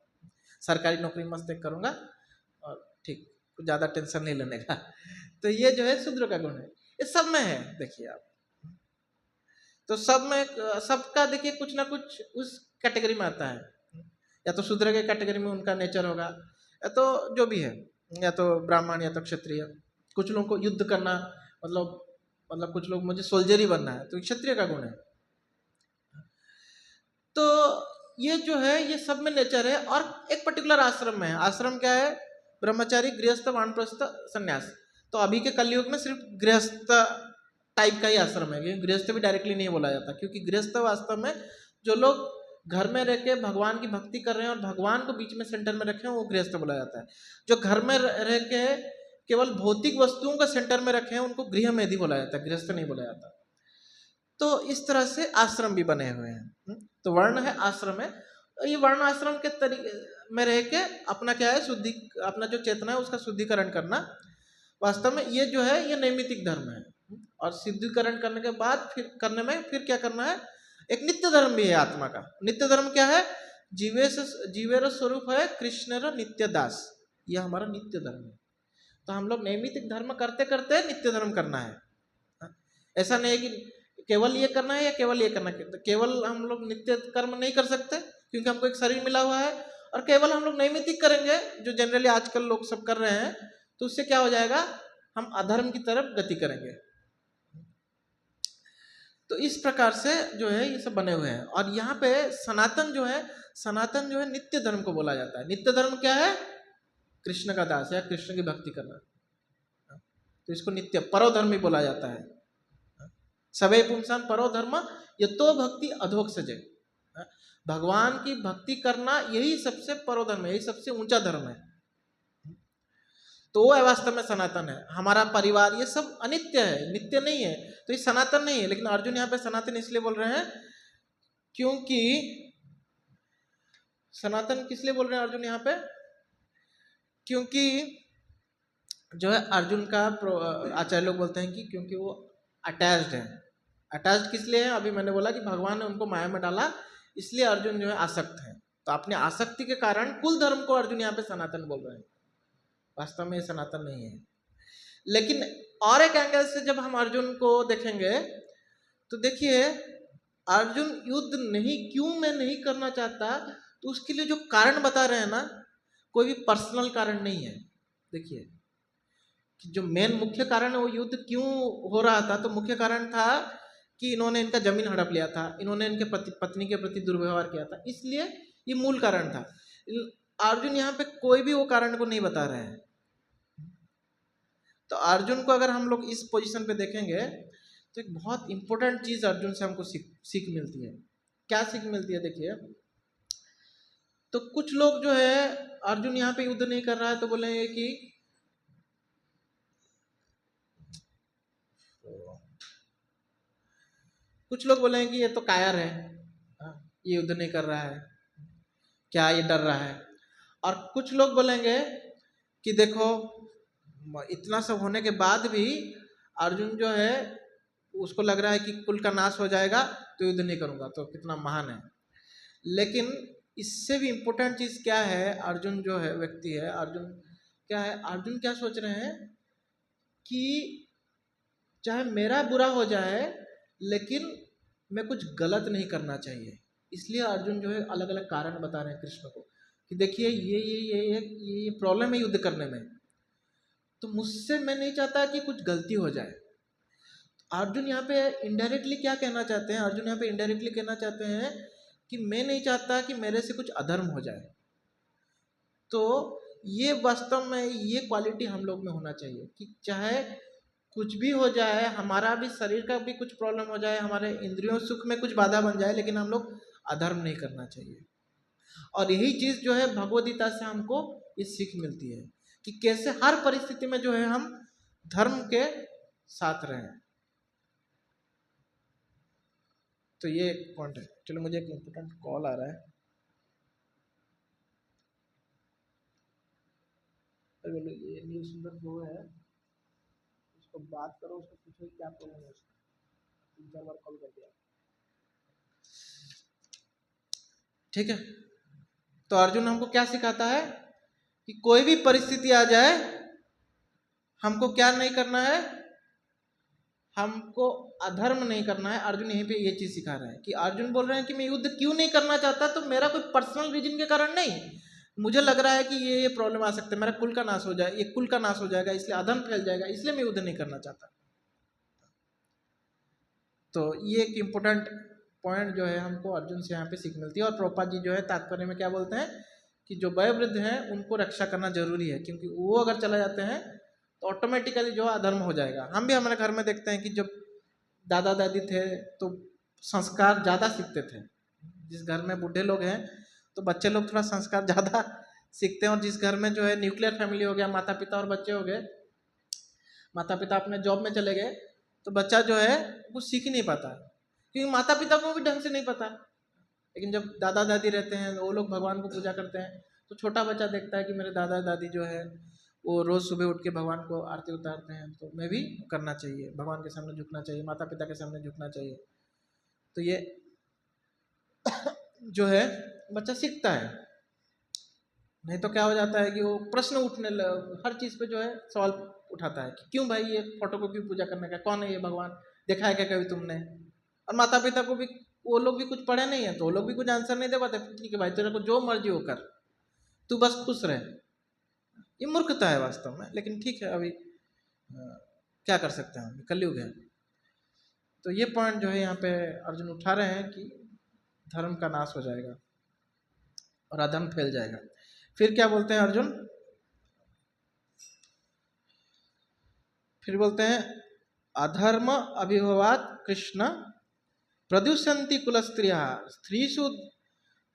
Speaker 1: सरकारी नौकरी मस्त एक करूँगा और ठीक, कुछ ज़्यादा टेंशन नहीं लेने का तो ये जो है शूद्र का गुण है। ये सब में है देखिए आप, तो सब में सबका देखिए कुछ ना कुछ उस कैटेगरी में आता है। या तो शूद्र के कैटेगरी में उनका नेचर होगा, या तो जो भी है, या तो ब्राह्मण या तो क्षत्रिय। कुछ लोगों को युद्ध करना मतलब कुछ लोग मुझे सोल्जर ही बनना है तो क्षत्रिय का गुण है। तो ये जो है ये सब में नेचर है। और एक पर्टिकुलर आश्रम में है। आश्रम क्या है? ब्रह्मचारी, गृहस्थ, वानप्रस्थ, संन्यास। तो अभी के कलयुग में सिर्फ गृहस्थ टाइप का ही आश्रम है, क्योंकि गृहस्थ भी डायरेक्टली नहीं बोला जाता, क्योंकि गृहस्थ वास्तव में जो लोग घर में रह के भगवान की भक्ति कर रहे हैं और भगवान को बीच में सेंटर में रखे हैं वो गृहस्थ बोला जाता है। जो घर में रह के केवल भौतिक वस्तुओं का सेंटर में रखे हैं उनको गृह मेधी बोला जाता है, गृहस्थ नहीं बोला जाता। तो इस तरह से आश्रम भी बने हुए हैं। तो वर्ण है, आश्रम है। ये वर्ण आश्रम के तरीके में रह के अपना क्या है शुद्धि, अपना जो चेतना है उसका शुद्धिकरण करना, वास्तव में ये जो है ये नैमित्तिक धर्म है। और शुद्धिकरण करने के बाद फिर करने में फिर क्या करना है? एक नित्य धर्म भी है आत्मा का। नित्य धर्म क्या है? जीवेर स्वरूप है कृष्ण नित्य दास, यह हमारा नित्य धर्म है। तो हम लोग नैमित्तिक धर्म करते करते नित्य धर्म करना है। ऐसा नहीं है कि केवल ये करना है या केवल ये करना है। तो केवल हम लोग नित्य कर्म नहीं कर सकते क्योंकि हमको एक शरीर मिला हुआ है, और केवल हम लोग नैमित्तिक करेंगे जो जनरली आजकल लोग सब कर रहे हैं, तो उससे क्या हो जाएगा? हम अधर्म की तरफ गति करेंगे। तो इस प्रकार से जो है ये सब बने हुए हैं। और यहाँ पे सनातन जो है नित्य धर्म को बोला जाता है। नित्य धर्म क्या है? कृष्ण का दास या कृष्ण की भक्ति करना, तो इसको नित्य परो धर्म भी बोला जाता है। सवे पुंसान परो धर्म यतो भक्ति अधोक सजे। भगवान की भक्ति करना यही सबसे परो धर्म है, यही सबसे ऊंचा धर्म है। तो वो वास्तव में सनातन है। हमारा परिवार ये सब अनित्य है, नित्य नहीं है, तो ये सनातन नहीं है। लेकिन अर्जुन यहाँ पे सनातन इसलिए बोल रहे हैं क्योंकि सनातन किस लिए बोल रहे हैं अर्जुन यहाँ पे? क्योंकि जो है अर्जुन का आचार्य लोग बोलते हैं कि क्योंकि वो अटैच्ड है, अटैच्ड किस लिए है? अभी मैंने बोला कि भगवान ने उनको माया में डाला, इसलिए अर्जुन जो है आसक्त है। तो अपने आसक्ति के कारण कुल धर्म को अर्जुन यहाँ पे सनातन बोल रहे हैं, वास्तव में ये सनातन नहीं है। लेकिन और एक एंगल से जब हम अर्जुन को देखेंगे तो देखिए, अर्जुन युद्ध नहीं, क्यों मैं नहीं करना चाहता, तो उसके लिए जो कारण बता रहे हैं ना, कोई भी पर्सनल कारण नहीं है। देखिए कि जो मेन मुख्य कारण है वो युद्ध क्यों हो रहा था, तो मुख्य कारण था कि इन्होंने इनका जमीन हड़प लिया था, इन्होंने इनके पत्नी के प्रति दुर्व्यवहार किया था, इसलिए ये मूल कारण था। अर्जुन यहाँ पे कोई भी वो कारण को नहीं बता रहे हैं। तो अर्जुन को अगर हम लोग इस पोजीशन पे देखेंगे तो एक बहुत इंपॉर्टेंट चीज अर्जुन से हमको सीख मिलती है। क्या सीख मिलती है? देखिए, तो कुछ लोग जो है, अर्जुन यहाँ पे युद्ध नहीं कर रहा है तो बोलेंगे कि कुछ लोग बोलेंगे कि ये तो कायर है, ये युद्ध नहीं कर रहा है, क्या ये डर रहा है। और कुछ लोग बोलेंगे कि देखो, इतना सब होने के बाद भी अर्जुन जो है उसको लग रहा है कि कुल का नाश हो जाएगा तो युद्ध नहीं करूंगा, तो कितना महान है। लेकिन इससे भी इम्पोर्टेंट चीज क्या है, अर्जुन जो है व्यक्ति है, अर्जुन क्या है, अर्जुन क्या सोच रहे हैं कि चाहे मेरा बुरा हो जाए लेकिन मैं कुछ गलत नहीं करना चाहिए। इसलिए अर्जुन जो है अलग अलग कारण बता रहे हैं कृष्ण को कि देखिए ये प्रॉब्लम है युद्ध करने में, तो मुझसे मैं नहीं चाहता कि कुछ गलती हो जाए। अर्जुन यहाँ पे इनडायरेक्टली क्या कहना चाहते हैं? अर्जुन यहाँ पे इनडायरेक्टली कहना चाहते हैं कि मैं नहीं चाहता कि मेरे से कुछ अधर्म हो जाए। तो ये वास्तव में ये क्वालिटी हम लोग में होना चाहिए कि चाहे कुछ भी हो जाए, हमारा भी शरीर का भी कुछ प्रॉब्लम हो जाए, हमारे इंद्रियों सुख में कुछ बाधा बन जाए, लेकिन हम लोग अधर्म नहीं करना चाहिए। और यही चीज जो है भगवद गीता से हमको ये सीख मिलती है कि कैसे हर परिस्थिति में जो है हम धर्म के साथ रहें। तो ये एक पॉइंट है। चलो, मुझे एक इम्पोर्टेंट कॉल आ रहा है, बोलो ये न्यू सुंदर जो है उसको बात करो, उसको पूछो क्या प्रॉब्लम है, उसको 3-4 बार कॉल कर दिया। ठीक है, तो अर्जुन हमको क्या सिखाता है कि कोई भी परिस्थिति आ जाए हमको क्या नहीं करना है, हमको अधर्म नहीं करना है। अर्जुन यहीं पे ये चीज सिखा रहा है कि अर्जुन बोल रहे हैं कि मैं युद्ध क्यों नहीं करना चाहता, तो मेरा कोई पर्सनल रीजन के कारण नहीं, मुझे लग रहा है कि ये प्रॉब्लम आ सकता है, मेरा कुल का नाश हो जाए, ये कुल का नाश हो जाएगा, इसलिए अधर्म फैल जाएगा, इसलिए मैं युद्ध नहीं करना चाहता। तो ये एक इम्पोर्टेंट पॉइंट जो है हमको अर्जुन से यहाँ पे सीख मिलती है। और प्रभुपाद जी जो है तात्पर्य में क्या बोलते हैं कि जो वयोवृद्ध हैं उनको रक्षा करना जरूरी है, क्योंकि वो अगर चला जाते हैं तो ऑटोमेटिकली जो अधर्म हो जाएगा। हम भी हमारे घर में देखते हैं कि जब दादा दादी थे तो संस्कार ज़्यादा सीखते थे। जिस घर में बूढ़े लोग हैं तो बच्चे लोग थोड़ा संस्कार ज़्यादा सीखते हैं, और जिस घर में जो है न्यूक्लियर फैमिली हो गया, माता पिता और बच्चे हो गए, माता पिता अपने जॉब में चले गए, तो बच्चा जो है वो सीख ही नहीं पाता, क्योंकि माता पिता को भी ढंग से नहीं पता। लेकिन जब दादा दादी रहते हैं, वो लोग भगवान को पूजा करते हैं, तो छोटा बच्चा देखता है कि मेरे दादा दादी जो है वो रोज़ सुबह उठ के भगवान को आरती उतारते हैं, तो मैं भी करना चाहिए, भगवान के सामने झुकना चाहिए, माता पिता के सामने झुकना चाहिए। तो ये जो है बच्चा सीखता है। नहीं तो क्या हो जाता है कि वो प्रश्न हर चीज़ पे जो है सवाल उठाता है कि क्यों भाई ये फोटो को क्यों पूजा करने का, कौन है ये भगवान, देखा है क्या कभी तुमने। और माता पिता को भी, वो लोग भी कुछ पढ़े नहीं है तो वो लोग भी कुछ आंसर नहीं दे पाते। ठीक है भाई, तेरे को जो मर्जी हो कर, तू बस खुश रहे। ये मूर्खता है वास्तव में, लेकिन ठीक है, अभी क्या कर सकते हैं, कलयुग है। तो ये पॉइंट जो है यहाँ पे अर्जुन उठा रहे हैं कि धर्म का नाश हो जाएगा और अधर्म फैल जाएगा। फिर क्या बोलते हैं अर्जुन, फिर बोलते हैं अधर्म अभिभवात कृष्ण प्रदुष्यन्ति कुल स्त्रिया स्त्रीषु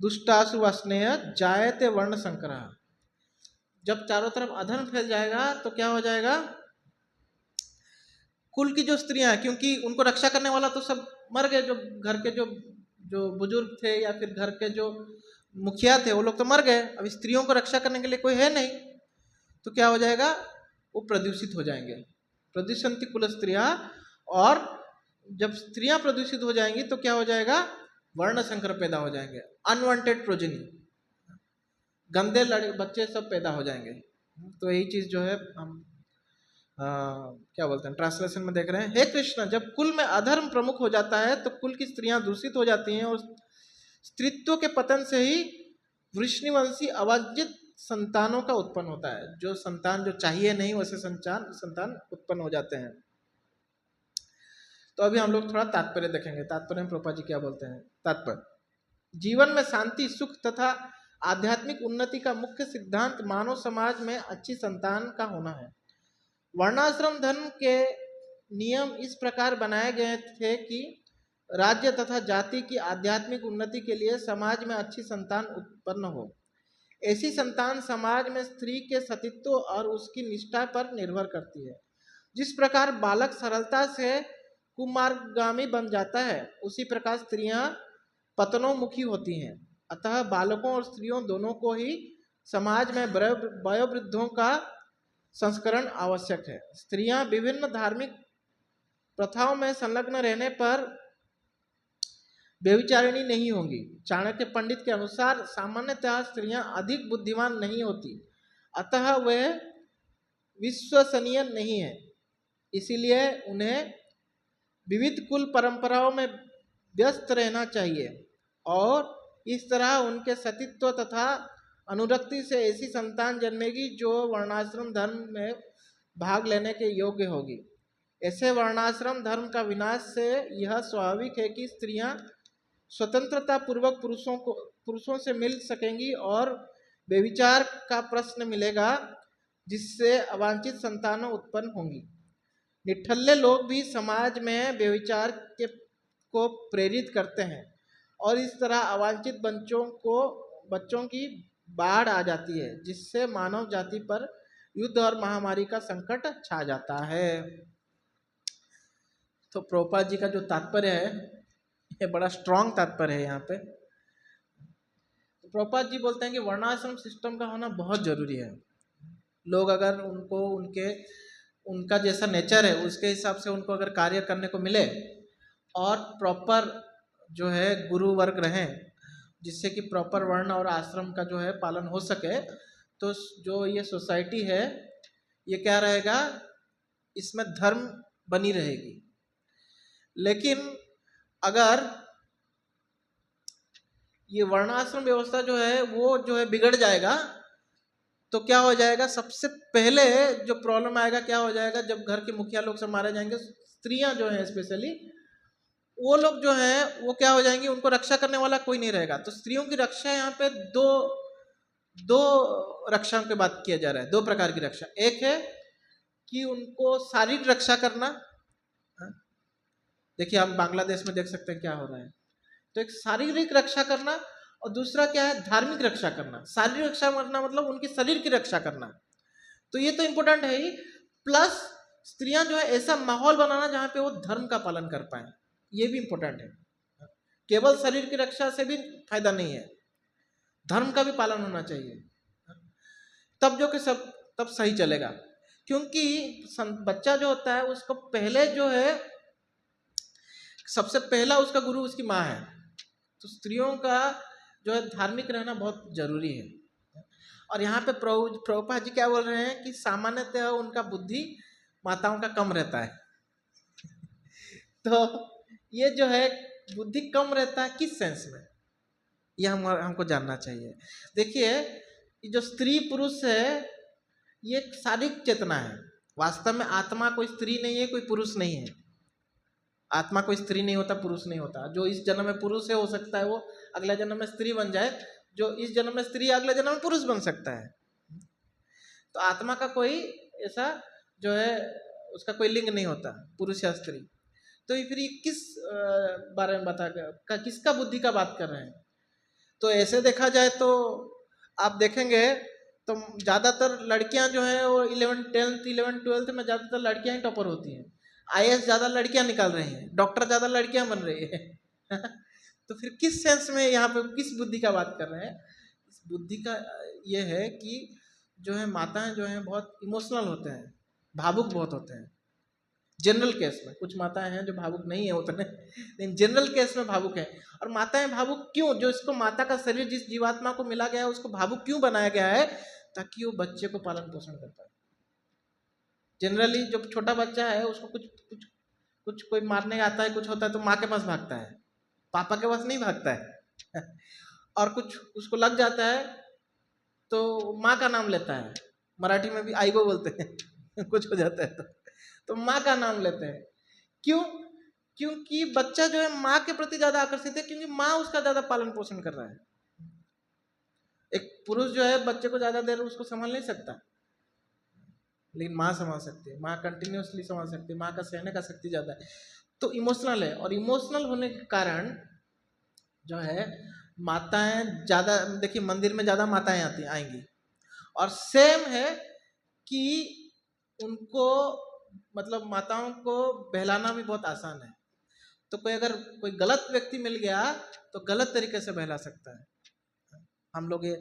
Speaker 1: दुष्टासु वस्नेय जायते वर्ण संकर। जब चारों तरफ अधर्म फैल जाएगा तो क्या हो जाएगा, कुल की जो स्त्रियां हैं, क्योंकि उनको रक्षा करने वाला तो सब मर गए, जो घर के जो जो बुजुर्ग थे या फिर घर के जो मुखिया थे वो लोग तो मर गए, अब स्त्रियों को रक्षा करने के लिए कोई है नहीं, तो क्या हो जाएगा, वो प्रदूषित हो जाएंगे। प्रदूषंति कुल स्त्रियां, और जब स्त्रियां प्रदूषित हो जाएंगी तो क्या हो जाएगा, वर्ण संकर पैदा हो जाएंगे, अनवांटेड प्रोजेनी, गंदे बच्चे सब पैदा हो जाएंगे। तो यही चीज जो है हम क्या बोलते हैं ट्रांसलेशन में देख रहे हैं। हे कृष्ण, जब कुल में अधर्म प्रमुख हो जाता है तो कुल की स्त्रियां दूषित हो जाती हैं और स्त्रीत्व के पतन से ही वृष्णिवंशी अवांछित संतानों का उत्पन्न होता है। जो संतान जो चाहिए नहीं वैसे संतान उत्पन्न हो जाते हैं। तो अभी हम लोग थोड़ा तात्पर्य देखेंगे। तात्पर्य में प्रभुपाद जी क्या बोलते हैं। तात्पर्य, जीवन में शांति, सुख तथा आध्यात्मिक उन्नति का मुख्य सिद्धांत मानव समाज में अच्छी संतान का होना है। वर्णाश्रम धर्म के नियम इस प्रकार बनाए गए थे कि राज्य तथा जाति की आध्यात्मिक उन्नति के लिए समाज में अच्छी संतान उत्पन्न हो। ऐसी संतान समाज में स्त्री के सतीत्व और उसकी निष्ठा पर निर्भर करती है। जिस प्रकार बालक सरलता से कुमार्गामी बन जाता है, उसी प्रकार स्त्रियां पतनोमुखी होती हैं। अतः बालकों और स्त्रियों दोनों को ही समाज में वयोवृद्धों का संस्करण आवश्यक है। स्त्रियां विभिन्न धार्मिक प्रथाओं में संलग्न रहने पर व्यभिचारिणी नहीं होंगी। चाणक्य पंडित के अनुसार सामान्यतः स्त्रियां अधिक बुद्धिमान नहीं होती, अतः वे विश्वसनीय नहीं है। इसीलिए उन्हें विविध कुल परंपराओं में व्यस्त रहना चाहिए और इस तरह उनके सतीत्व तथा अनुरक्ति से ऐसी संतान जन्मेगी जो वर्णाश्रम धर्म में भाग लेने के योग्य होगी। ऐसे वर्णाश्रम धर्म का विनाश से यह स्वाभाविक है कि स्त्रियां स्वतंत्रता पूर्वक पुरुषों से मिल सकेंगी और व्यभिचार का प्रश्न मिलेगा, जिससे अवांछित संतानें उत्पन्न होंगी। निठल्ले लोग भी समाज में व्यभिचार को प्रेरित करते हैं और इस तरह अवांछित बच्चों की बाढ़ आ जाती है, जिससे मानव जाति पर युद्ध और महामारी का संकट छा जाता है। तो प्रभुपाद जी का जो तात्पर्य है ये बड़ा स्ट्रांग तात्पर्य है यहाँ पे। तो प्रभुपाद जी बोलते हैं कि वर्णाश्रम सिस्टम का होना बहुत जरूरी है। लोग अगर उनका जैसा नेचर है उसके हिसाब से उनको अगर कार्य करने को मिले और प्रॉपर जो है गुरु वर्ग रहें, जिससे कि प्रॉपर वर्ण और आश्रम का जो है पालन हो सके, तो जो ये सोसाइटी है ये क्या रहेगा, इसमें धर्म बनी रहेगी। लेकिन अगर ये वर्णाश्रम व्यवस्था जो है वो जो है बिगड़ जाएगा तो क्या हो जाएगा, सबसे पहले जो प्रॉब्लम आएगा क्या हो जाएगा, जब घर के मुखिया लोग सब मारे जाएंगे, स्त्रियां जो हैं स्पेशली वो लोग जो हैं वो क्या हो जाएंगी, उनको रक्षा करने वाला कोई नहीं रहेगा। तो स्त्रियों की रक्षा यहाँ पे दो रक्षाओं की बात किया जा रहा है। दो प्रकार की रक्षा, एक है कि उनको शारीरिक रक्षा करना। देखिए हम बांग्लादेश में देख सकते हैं क्या हो रहा है। तो एक शारीरिक रक्षा करना और दूसरा क्या है, धार्मिक रक्षा करना। शारीरिक रक्षा करना मतलब उनके शरीर की रक्षा करना, तो ये तो इम्पोर्टेंट है ही। प्लस स्त्रियां जो है ऐसा माहौल बनाना जहां पे वो धर्म का पालन कर पाए, ये भी इम्पोर्टेंट है। केवल शरीर की रक्षा से भी फायदा नहीं है, धर्म का भी पालन होना चाहिए, तब सही चलेगा। क्योंकि बच्चा जो होता है उसको पहले जो है सबसे पहला उसका गुरु उसकी माँ है। तो स्त्रियों का जो है धार्मिक रहना बहुत जरूरी है। और यहाँ पे प्रभुपाद जी क्या बोल रहे हैं कि सामान्यतः उनका बुद्धि माताओं का कम रहता है। तो ये जो है बुद्धि कम रहता है किस सेंस में, ये हमको जानना चाहिए। देखिए जो स्त्री पुरुष है ये शारीरिक चेतना है, वास्तव में आत्मा कोई स्त्री नहीं है, कोई पुरुष नहीं है। आत्मा कोई स्त्री नहीं होता, पुरुष नहीं होता। जो इस जन्म में पुरुष है हो सकता है वो अगले जन्म में स्त्री बन जाए, जो इस जन्म में स्त्री अगले जन्म में पुरुष बन सकता है। तो आत्मा का कोई ऐसा जो है उसका कोई लिंग नहीं होता, पुरुष या स्त्री। तो फिर ये किस बारे में किसका बुद्धि का बात कर रहे हैं। तो ऐसे देखा जाए तो आप देखेंगे तो ज़्यादातर लड़कियां जो हैं वो 11th-12th में ज़्यादातर लड़कियां ही टॉपर होती हैं। IAS ज़्यादा लड़कियां निकाल रही हैं, डॉक्टर ज़्यादा लड़कियां बन रही है। तो फिर किस सेंस में यहाँ पे किस बुद्धि का बात कर रहे हैं। इस बुद्धि का ये है कि जो है माताएं जो हैं बहुत इमोशनल होते हैं, भावुक बहुत होते हैं। जनरल केस में कुछ माताएं हैं जो भावुक नहीं है उतने, लेकिन जनरल केस में भावुक है। और माताएं भावुक क्यों? जो इसको माता का शरीर जिस जीवात्मा को मिला गया है उसको भावुक क्यों बनाया गया है? ताकि वो बच्चे को पालन पोषण कर पाए। जनरली जब छोटा बच्चा है उसको कुछ कुछ कुछ कोई मारने आता है, कुछ होता है तो माँ के पास भागता है, पापा के पास नहीं भागता है और कुछ उसको लग जाता है तो माँ का नाम लेता है, मराठी में भी आईबो बोलते हैं कुछ हो जाता है तो माँ का नाम लेते हैं। क्यों? क्योंकि बच्चा जो है माँ के प्रति ज्यादा आकर्षित है, क्योंकि माँ उसका ज्यादा पालन पोषण कर रहा है। एक पुरुष जो है बच्चे को ज्यादा देर उसको संभाल नहीं सकता, लेकिन माँ संभाल सकती है, माँ कंटिन्यूसली संभाल सकती है, माँ का सहने का शक्ति ज्यादा है। तो इमोशनल है, और इमोशनल होने के कारण जो है माताएं ज्यादा, देखिए मंदिर में ज्यादा माताएं आती आएंगी, और सेम है कि उनको मतलब माताओं को बहलाना भी बहुत आसान है। तो कोई अगर कोई गलत व्यक्ति मिल गया तो गलत तरीके से बहला सकता है। हम लोग ये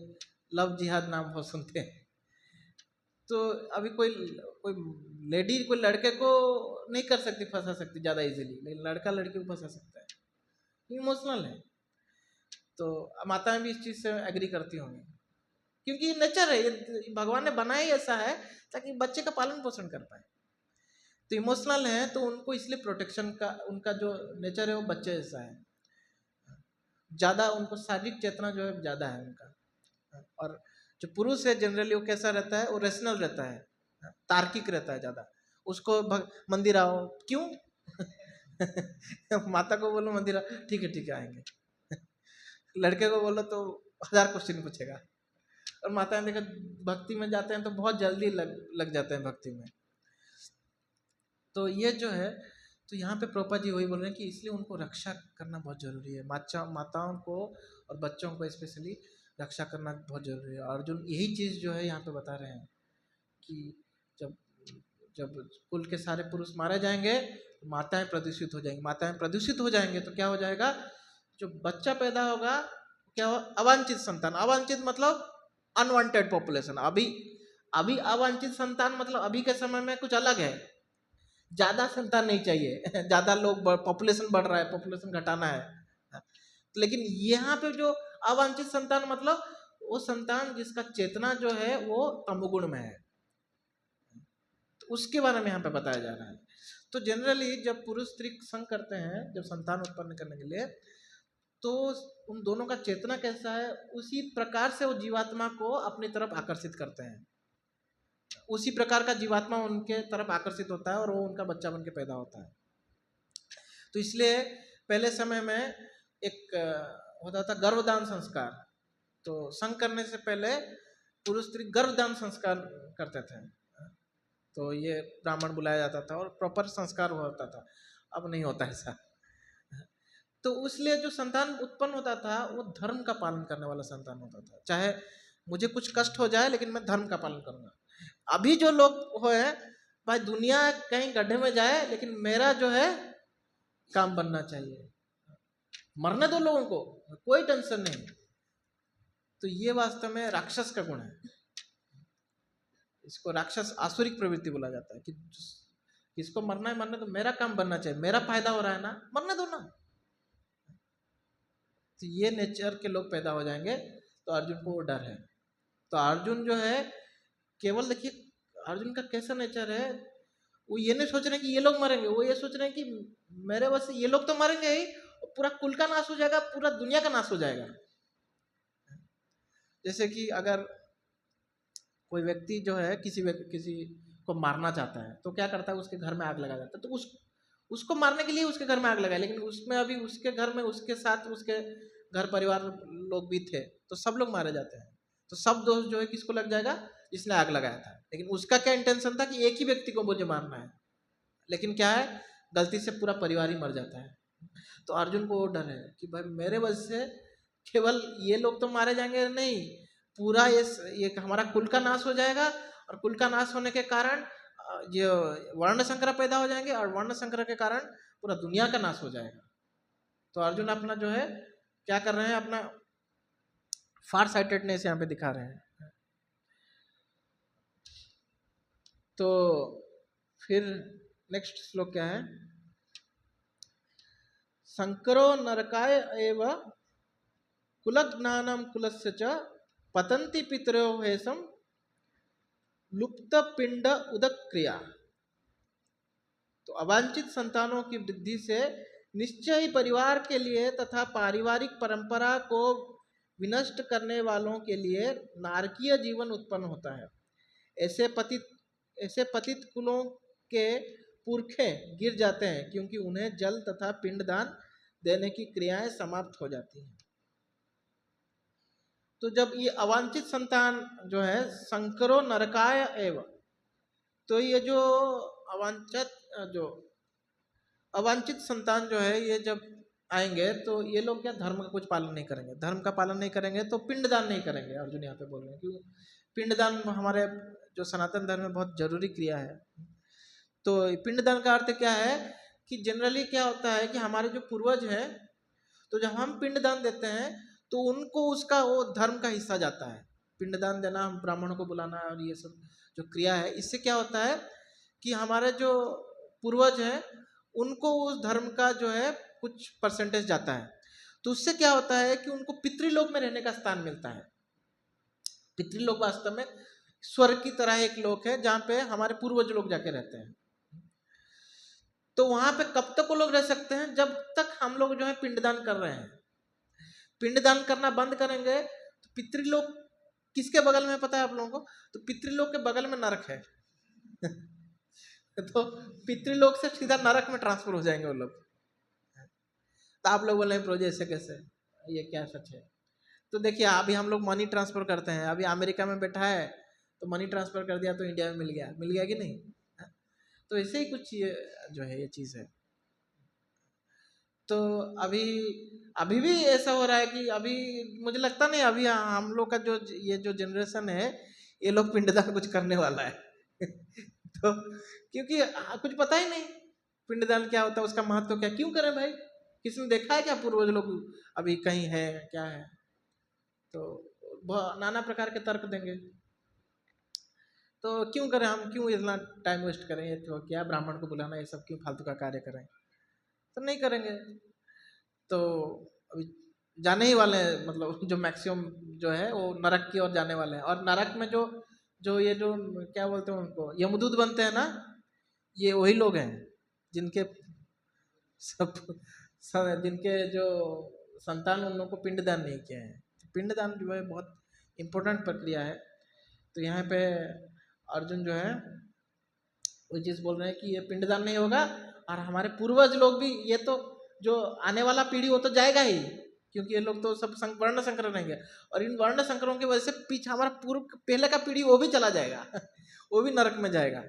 Speaker 1: लव जिहाद नाम बहुत सुनते हैं। तो अभी कोई कोई लेडी कोई लड़के को नहीं कर सकती, फंसा सकती ज़्यादा इजीली, लेकिन लड़का लड़की को फंसा सकता है, इमोशनल है। तो माताएं भी इस चीज़ से एग्री करती होंगी, क्योंकि ये नेचर है, ये भगवान ने बनाया ही ऐसा है ताकि बच्चे का पालन पोषण कर पाए। तो इमोशनल है तो उनको इसलिए प्रोटेक्शन का, उनका जो नेचर है वो बच्चे जैसा है, ज़्यादा उनको शारीरिक चेतना जो है ज़्यादा है उनका। और जो पुरुष है जनरली वो कैसा रहता है, वो रेशनल रहता है, तार्किक रहता है ज़्यादा। उसको मंदिर आओ, क्यों माता को बोलो मंदिर आओ, ठीक है आएंगे लड़के को बोलो तो 1000 क्वेश्चन पूछेगा। और माताएं देखो भक्ति में जाते हैं तो बहुत जल्दी लग जाते हैं भक्ति में। तो ये जो है, तो यहाँ पे प्रोपा जी वही बोल रहे हैं कि इसलिए उनको रक्षा करना बहुत जरूरी है, माताओं को और बच्चों को स्पेशली रक्षा करना बहुत जरूरी है। अर्जुन यही चीज़ जो है यहाँ पे बता रहे हैं कि जब जब कुल के सारे पुरुष मारे जाएंगे तो माताएं प्रदूषित हो जाएंगी, माताएं प्रदूषित हो जाएंगे तो क्या हो जाएगा, जो बच्चा पैदा होगा क्या हो, अवांछित संतान। अवांछित मतलब अनवांटेड पॉपुलेशन। अभी अभी अवांछित संतान मतलब अभी के समय में कुछ अलग है, ज्यादा संतान नहीं चाहिए ज्यादा लोग, पॉपुलेशन बढ़ रहा है, पॉपुलेशन घटाना है। लेकिन यहाँ पे जो अवांछित संतान मतलब वो संतान जिसका चेतना जो है वो तमोगुण में है, तो उसके बारे में यहाँ पे बताया जा रहा है। तो जनरली जब पुरुष स्त्री संग करते हैं, जब संतान उत्पन्न करने के लिए, तो उन दोनों का चेतना कैसा है उसी प्रकार से वो जीवात्मा को अपनी तरफ आकर्षित करते हैं, उसी प्रकार का जीवात्मा उनके तरफ आकर्षित होता है और वो उनका बच्चा बन के पैदा होता है। तो इसलिए पहले समय में एक होता था गर्भदान संस्कार। तो संग करने से पहले पुरुष स्त्री गर्भदान संस्कार करते थे, तो ये ब्राह्मण बुलाया जाता था और प्रॉपर संस्कार होता था। अब नहीं होता ऐसा। तो इसलिए जो संतान उत्पन्न होता था वो धर्म का पालन करने वाला संतान होता था, चाहे मुझे कुछ कष्ट हो जाए लेकिन मैं धर्म का पालन करूंगा। अभी जो लोग हो भाई दुनिया कहीं गड्ढे में जाए लेकिन मेरा जो है काम बनना चाहिए, मरने दो लोगों को, कोई टेंशन नहीं। तो ये वास्तव में राक्षस का गुण है, इसको राक्षस आसुरिक प्रवृत्ति बोला जाता है कि किसको मरना है मरने दो, मेरा काम बनना चाहिए, मेरा फायदा हो रहा है ना, मरने दो ना। तो ये नेचर के लोग पैदा हो जाएंगे। तो अर्जुन को वो डर है। तो अर्जुन जो है केवल देखिए अर्जुन का कैसा नेचर है, वो ये नहीं सोच रहे कि ये लोग मरेंगे, वो ये सोच रहे हैं कि मेरे वजह से ये लोग तो मरेंगे ही, पूरा कुल का नाश हो जाएगा, पूरा दुनिया का नाश हो जाएगा। जैसे कि अगर कोई व्यक्ति जो है किसी को मारना चाहता है तो क्या करता है, उसके घर में आग लगा देता है। तो उसको मारने के लिए उसके घर में आग लगाए, लेकिन उसमें अभी उसके घर में उसके साथ उसके घर परिवार लोग भी थे, तो सब लोग मारे जाते हैं। तो सब दोष जो है किसको लग जाएगा, जिसने आग लगाया था। लेकिन उसका क्या इंटेंशन था कि एक ही व्यक्ति को मुझे मारना है, लेकिन क्या है गलती से पूरा परिवार ही मर जाता है। तो अर्जुन को वो डर है कि भाई मेरे वजह से केवल ये लोग तो मारे जाएंगे नहीं, पूरा ये हमारा कुल का नाश हो जाएगा, और कुल का नाश होने के कारण ये वर्ण संकर पैदा हो जाएंगे, और वर्ण संकर के कारण पूरा दुनिया का नाश हो जाएगा। तो अर्जुन अपना जो है क्या कर रहे हैं, अपना फार साइटेडनेस यहाँ पे दिखा रहे हैं। तो फिर नेक्स्ट श्लोक क्या है? संकरो नरकाय एव कुलज्ञानम कुलस्य च पतंति पितरो हेसम लुप्त पिंड उदक क्रिया। तो अवांछित संतानों की वृद्धि से निश्चय ही परिवार के लिए तथा पारिवारिक परंपरा को विनष्ट करने वालों के लिए नारकीय जीवन उत्पन्न होता है। ऐसे पतित कुलों के पुरखे गिर जाते हैं क्योंकि उन्हें जल तथा पिंडदान देने की क्रियाएं समाप्त हो जाती हैं। तो जब ये अवांछित संतान जो है संकरो नरकाय एव, तो ये जो अवांछित संतान जो है ये जब आएंगे तो ये लोग क्या धर्म का कुछ पालन नहीं करेंगे। धर्म का पालन नहीं करेंगे तो पिंडदान नहीं करेंगे। अर्जुन यहाँ पे बोल रहे हैं क्यों पिंडदान हमारे जो सनातन धर्म में बहुत जरूरी क्रिया है। तो पिंडदान का अर्थ क्या है कि जनरली क्या होता है कि हमारे जो पूर्वज हैं, तो जब हम पिंडदान देते हैं तो उनको उसका वो धर्म का हिस्सा जाता है। पिंडदान देना, ब्राह्मणों को बुलाना और ये सब जो क्रिया है, इससे क्या होता है कि हमारे जो पूर्वज हैं उनको उस धर्म का जो है कुछ परसेंटेज जाता है। तो उससे क्या होता है कि उनको पितृलोक में रहने का स्थान मिलता है। पितृलोक वास्तव में स्वर्ग की तरह एक लोक है जहाँ पे हमारे पूर्वज लोग जाके रहते हैं। तो वहां पे कब तक वो लोग रह सकते हैं? जब तक हम लोग जो है पिंडदान कर रहे हैं। पिंडदान करना बंद करेंगे तो पितृलोक किसके बगल में पता है आप लोगों को? तो पितृलोक के बगल में नरक है। तो पितृलोक से सीधा नरक में ट्रांसफर हो जाएंगे वो लोग। तो आप लोग बोले प्रभु जी ऐसे कैसे, ये क्या सच है? तो देखिए अभी हम लोग मनी ट्रांसफर करते हैं। अभी अमेरिका में बैठा है तो मनी ट्रांसफर कर दिया तो इंडिया में मिल गया कि नहीं? तो ऐसे ही कुछ ये जो है ये चीज़ है। तो अभी भी ऐसा हो रहा है कि अभी मुझे लगता नहीं अभी हम लोग का जो ये जो जनरेशन है ये लोग पिंडदान कुछ करने वाला है। तो क्योंकि कुछ पता ही नहीं पिंडदान क्या होता है, उसका महत्व क्या, क्यों करें भाई? किसी ने देखा है क्या पूर्वज लोग अभी कहीं है क्या है? तो नाना प्रकार के तर्क देंगे। तो क्यों करें हम, क्यों इतना टाइम वेस्ट करें? ये तो क्या ब्राह्मण को बुलाना, ये सब क्यों फालतू का कार्य करें? तो नहीं करेंगे। तो अभी जाने ही वाले हैं, मतलब जो मैक्सिमम जो है वो नरक की ओर जाने वाले हैं। और नरक में जो ये जो क्या बोलते हैं उनको यमदूत बनते हैं ना, ये वही लोग हैं जिनके जिनके जो संतान उन लोगों को पिंडदान नहीं किए हैं। पिंडदान जो है बहुत इम्पोर्टेंट प्रक्रिया है। तो यहाँ पे अर्जुन जो है वही चीज़ बोल रहे हैं कि ये पिंडदान नहीं होगा और हमारे पूर्वज लोग भी, ये तो जो आने वाला पीढ़ी वो तो जाएगा ही, क्योंकि ये लोग तो सब वर्ण संकर रहेंगे और इन वर्ण संकरों की वजह से पीछे हमारा पहले का पीढ़ी वो भी चला जाएगा। वो भी नरक में जाएगा।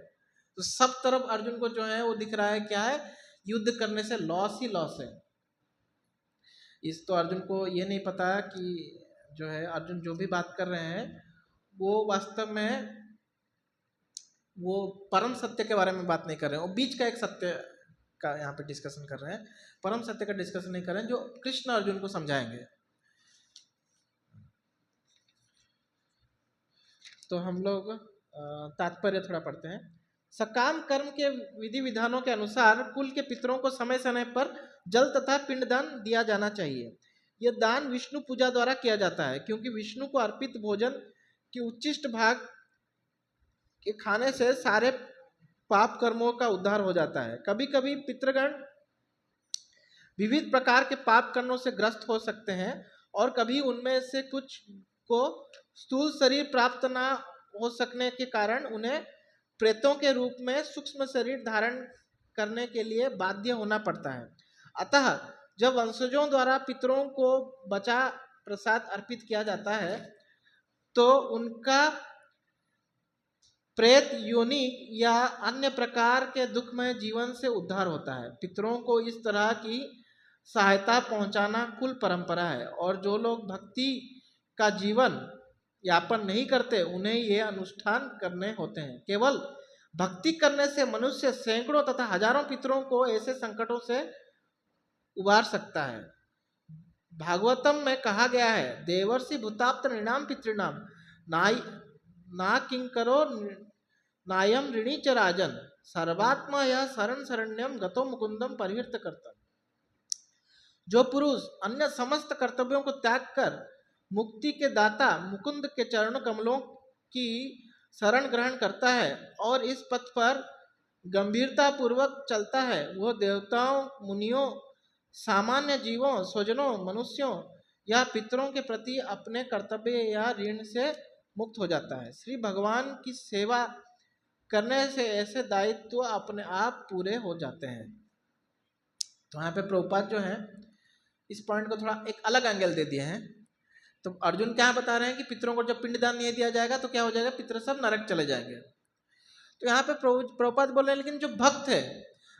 Speaker 1: तो सब तरफ अर्जुन को जो है वो दिख रहा है क्या है, युद्ध करने से लॉस ही लॉस है। इस तो अर्जुन को ये नहीं पता कि जो है अर्जुन जो भी बात कर रहे हैं वो वास्तव में वो परम सत्य के बारे में बात नहीं कर रहे हैं, वो बीच का एक सत्य का यहाँ पे डिस्कशन कर रहे हैं। परम सत्य का डिस्कशन नहीं कर रहे हैं जो कृष्ण अर्जुन को समझाएंगे। तो हम लोग तात्पर्य थोड़ा पढ़ते हैं। सकाम कर्म के विधि विधानों के अनुसार कुल के पितरों को समय समय पर जल तथा पिंडदान दिया जाना चाहिए। यह दान विष्णु पूजा द्वारा किया जाता है क्योंकि विष्णु को अर्पित भोजन की उच्चिष्ट भाग के खाने से सारे पाप कर्मों का उद्धार हो जाता है। कभी कभी पितृगण विविध प्रकार के पाप कर्मों से ग्रस्त हो सकते हैं और कभी उनमें से कुछ को स्थूल शरीर प्राप्त न हो सकने के कारण उन्हें प्रेतों के रूप में सूक्ष्म शरीर धारण करने के लिए बाध्य होना पड़ता है। अतः जब वंशजों द्वारा पितरों को बचा प्रसाद अर्पित किया जाता है तो उनका प्रेत योनि या अन्य प्रकार के दुखमय जीवन से उद्धार होता है। पितरों को इस तरह की सहायता पहुंचाना कुल परंपरा है और जो लोग भक्ति का जीवन यापन नहीं करते उन्हें ये अनुष्ठान करने होते हैं। केवल भक्ति करने से मनुष्य सैकड़ों तथा हजारों पितरों को ऐसे संकटों से उबार सकता है। भागवतम में कहा गया है, देवर्षि भूताप्त नृणाम पितृणाम ना किंकरो नायम ऋणी च राजन। सर्वात्मा यह शरण शरण्यम गतो मुकुंदम परिहृत करता। जो पुरुष अन्य समस्त कर्तव्यों को त्याग कर मुक्ति के दाता मुकुंद के चरण कमलों की शरण ग्रहण करता है और इस पथ पर गंभीरता पूर्वक चलता है, वह देवताओं, मुनियों, सामान्य जीवों, स्वजनों, मनुष्यों या पितरों के प्रति अपने कर्तव्य या ऋण से मुक्त हो जाता है। श्री भगवान की सेवा करने से ऐसे दायित्व अपने आप पूरे हो जाते हैं। तो यहाँ पे प्रभुपाद जो है इस पॉइंट को थोड़ा एक अलग एंगल दे दिए हैं। तो अर्जुन क्या बता रहे हैं कि पितरों को जब पिंडदान नहीं दिया जाएगा तो क्या हो जाएगा, पितर सब नरक चले जाएंगे। तो यहाँ पे प्रभुपाद बोल रहे हैं लेकिन जो भक्त है,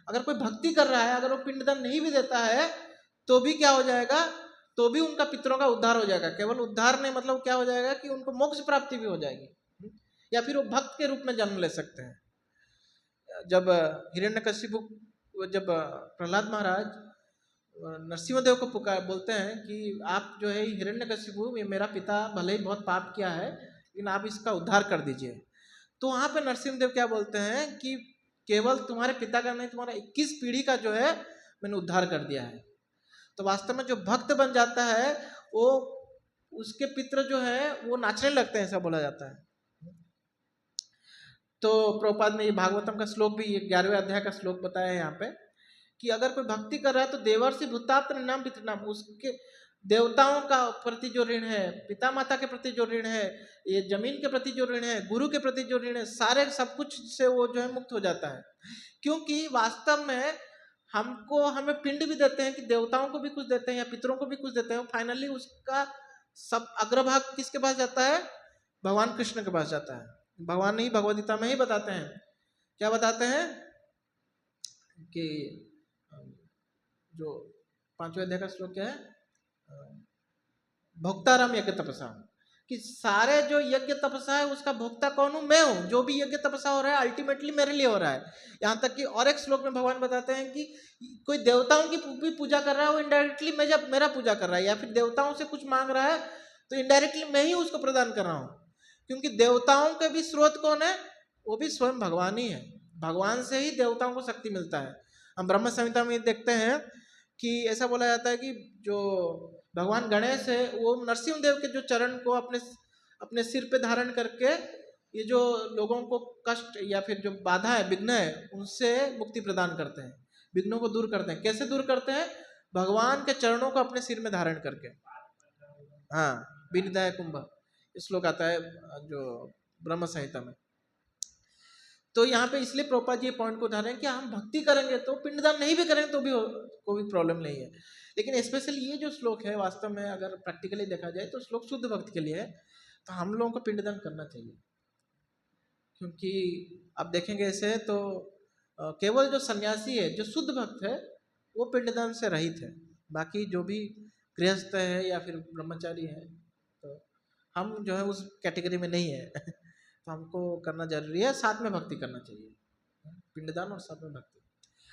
Speaker 1: अगर कोई भक्ति कर रहा है, अगर वो पिंडदान नहीं भी देता है तो भी क्या हो जाएगा, तो भी उनका पितरों का उद्धार हो जाएगा। केवल उद्धार नहीं, मतलब क्या हो जाएगा कि उनको मोक्ष प्राप्ति भी हो जाएगी, या फिर वो भक्त के रूप में जन्म ले सकते हैं। जब हिरण्यकशिपु, जब प्रहलाद महाराज नरसिंहदेव को पुकार बोलते हैं कि आप जो है हिरण्यकशिपु, ये मेरा पिता भले ही बहुत पाप किया है लेकिन आप इसका उद्धार कर दीजिए, तो वहां पे नरसिंहदेव क्या बोलते हैं कि केवल तुम्हारे पिता का नहीं, तुम्हारा 21 पीढ़ी का जो है मैंने उद्धार कर दिया है। तो वास्तव में जो भक्त बन जाता है वो, उसके पितर जो है वो नाचने लगते हैं, ऐसा बोला जाता है। तो प्रभुपाद ने ये भागवतम का श्लोक भी 11वें अध्याय का श्लोक बताया है यहाँ पे कि अगर कोई भक्ति कर रहा है तो देवर्षि भूतात्म नाम पितृनाम, उसके देवताओं का प्रति जो ऋण है, पिता माता के प्रति जो ऋण है, ये जमीन के प्रति जो ऋण है, गुरु के प्रति जो ऋण है, सारे सब कुछ से वो जो है मुक्त हो जाता है। क्योंकि वास्तव में हमें पिंड भी देते हैं कि देवताओं को भी कुछ देते हैं या पितरों को भी कुछ देते हैं, फाइनली उसका सब अग्रभाग किसके पास जाता है, भगवान कृष्ण के पास जाता है। भगवान ही भगवद गीता में ही बताते हैं, क्या बताते हैं कि जो 5वें अध्याय का श्लोक क्या है, भोक्ताराम यज्ञ तपसा, कि सारे जो यज्ञ तपसा है उसका भोक्ता कौन हूं, मैं हूं। जो भी यज्ञ तपसा हो रहा है अल्टीमेटली मेरे लिए हो रहा है। यहां तक कि और एक श्लोक में भगवान बताते हैं कि कोई देवताओं की भी पूजा कर रहा है वो इनडायरेक्टली मेरा पूजा कर रहा है, या फिर देवताओं से कुछ मांग रहा है तो इनडायरेक्टली मैं ही उसको प्रदान कर रहा हूं। क्योंकि देवताओं के भी स्रोत कौन है, वो भी स्वयं भगवान ही है। भगवान से ही देवताओं को शक्ति मिलता है। हम ब्रह्म संहिता में देखते हैं कि ऐसा बोला जाता है कि जो भगवान गणेश है वो नरसिंहदेव के जो चरण को अपने सिर पे धारण करके ये जो लोगों को कष्ट या फिर जो बाधा है, विघ्न है, उनसे मुक्ति प्रदान करते हैं, विघ्नों को दूर करते हैं। कैसे दूर करते हैं, भगवान के चरणों को अपने सिर में धारण करके। हाँ, विनिदाय कुंभ श्लोक आता है जो ब्रह्म संहिता में। तो यहाँ पे इसलिए प्रभुपाद जी पॉइंट को उठा रहे हैं कि हम भक्ति करेंगे तो पिंडदान नहीं भी करेंगे तो भी कोई प्रॉब्लम नहीं है। लेकिन स्पेशली ये जो श्लोक है वास्तव में अगर प्रैक्टिकली देखा जाए तो श्लोक शुद्ध भक्त के लिए है, तो हम लोगों को पिंडदान करना चाहिए। क्योंकि आप देखेंगे ऐसे तो केवल जो सन्यासी है, जो शुद्ध भक्त है, वो पिंडदान से रहित है। बाकी जो भी गृहस्थ है या फिर ब्रह्मचारी है, तो हम जो है उस कैटेगरी में नहीं है। तो हमको करना जरूरी है, साथ में भक्ति करना चाहिए, पिंडदान और साथ में भक्ति।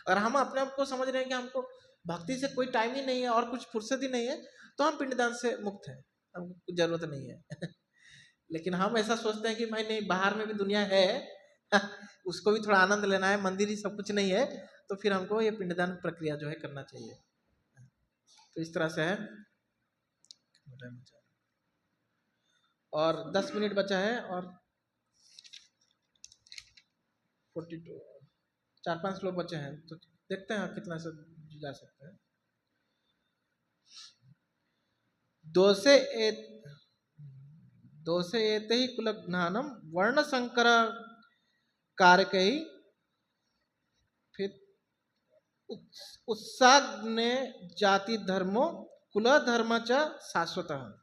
Speaker 1: अगर हम अपने आप को समझ रहे हैं कि हमको भक्ति से कोई टाइम ही नहीं है और कुछ फुर्सत ही नहीं है, तो हम पिंडदान से मुक्त हैं, हमको जरूरत नहीं है। लेकिन हम ऐसा सोचते हैं कि भाई नहीं, बाहर में भी दुनिया है, उसको भी थोड़ा आनंद लेना है, मंदिर ही सब कुछ नहीं है, तो फिर हमको ये पिंडदान प्रक्रिया जो है करना चाहिए। तो इस तरह से है। और 10 मिनट बचा है और 42 4-5 श्लोक बचे हैं, तो देखते हैं कितना से जा सकते हैं। दोषे एते ही कुलज्ञानम वर्ण संकर कारक ही, फिर उत्साग्ने जाति धर्मो कुल धर्म च शाश्वतः,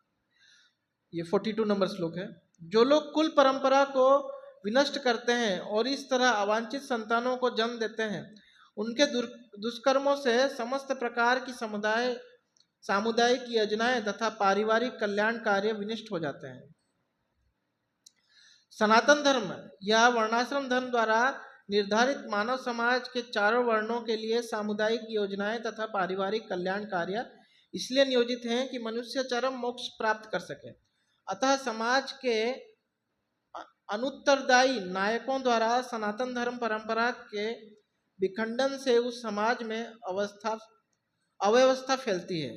Speaker 1: ये 42 नंबर श्लोक है। जो लोग कुल परंपरा को विनष्ट करते हैं और इस तरह अवांछित संतानों को जन्म देते हैं, उनके दुष्कर्मों से समस्त प्रकार की सामुदायिक योजनाएं तथा पारिवारिक कल्याण कार्य विनष्ट हो जाते हैं। सनातन धर्म या वर्णाश्रम धर्म द्वारा निर्धारित मानव समाज के चारों वर्णों के लिए सामुदायिक योजनाएं तथा पारिवारिक कल्याण कार्य इसलिए नियोजित हैं कि मनुष्य चरम मोक्ष प्राप्त कर सके। अतः समाज के अनुत्तरदायी नायकों द्वारा सनातन धर्म परंपरा के विखंडन से उस समाज में अव्यवस्था फैलती है।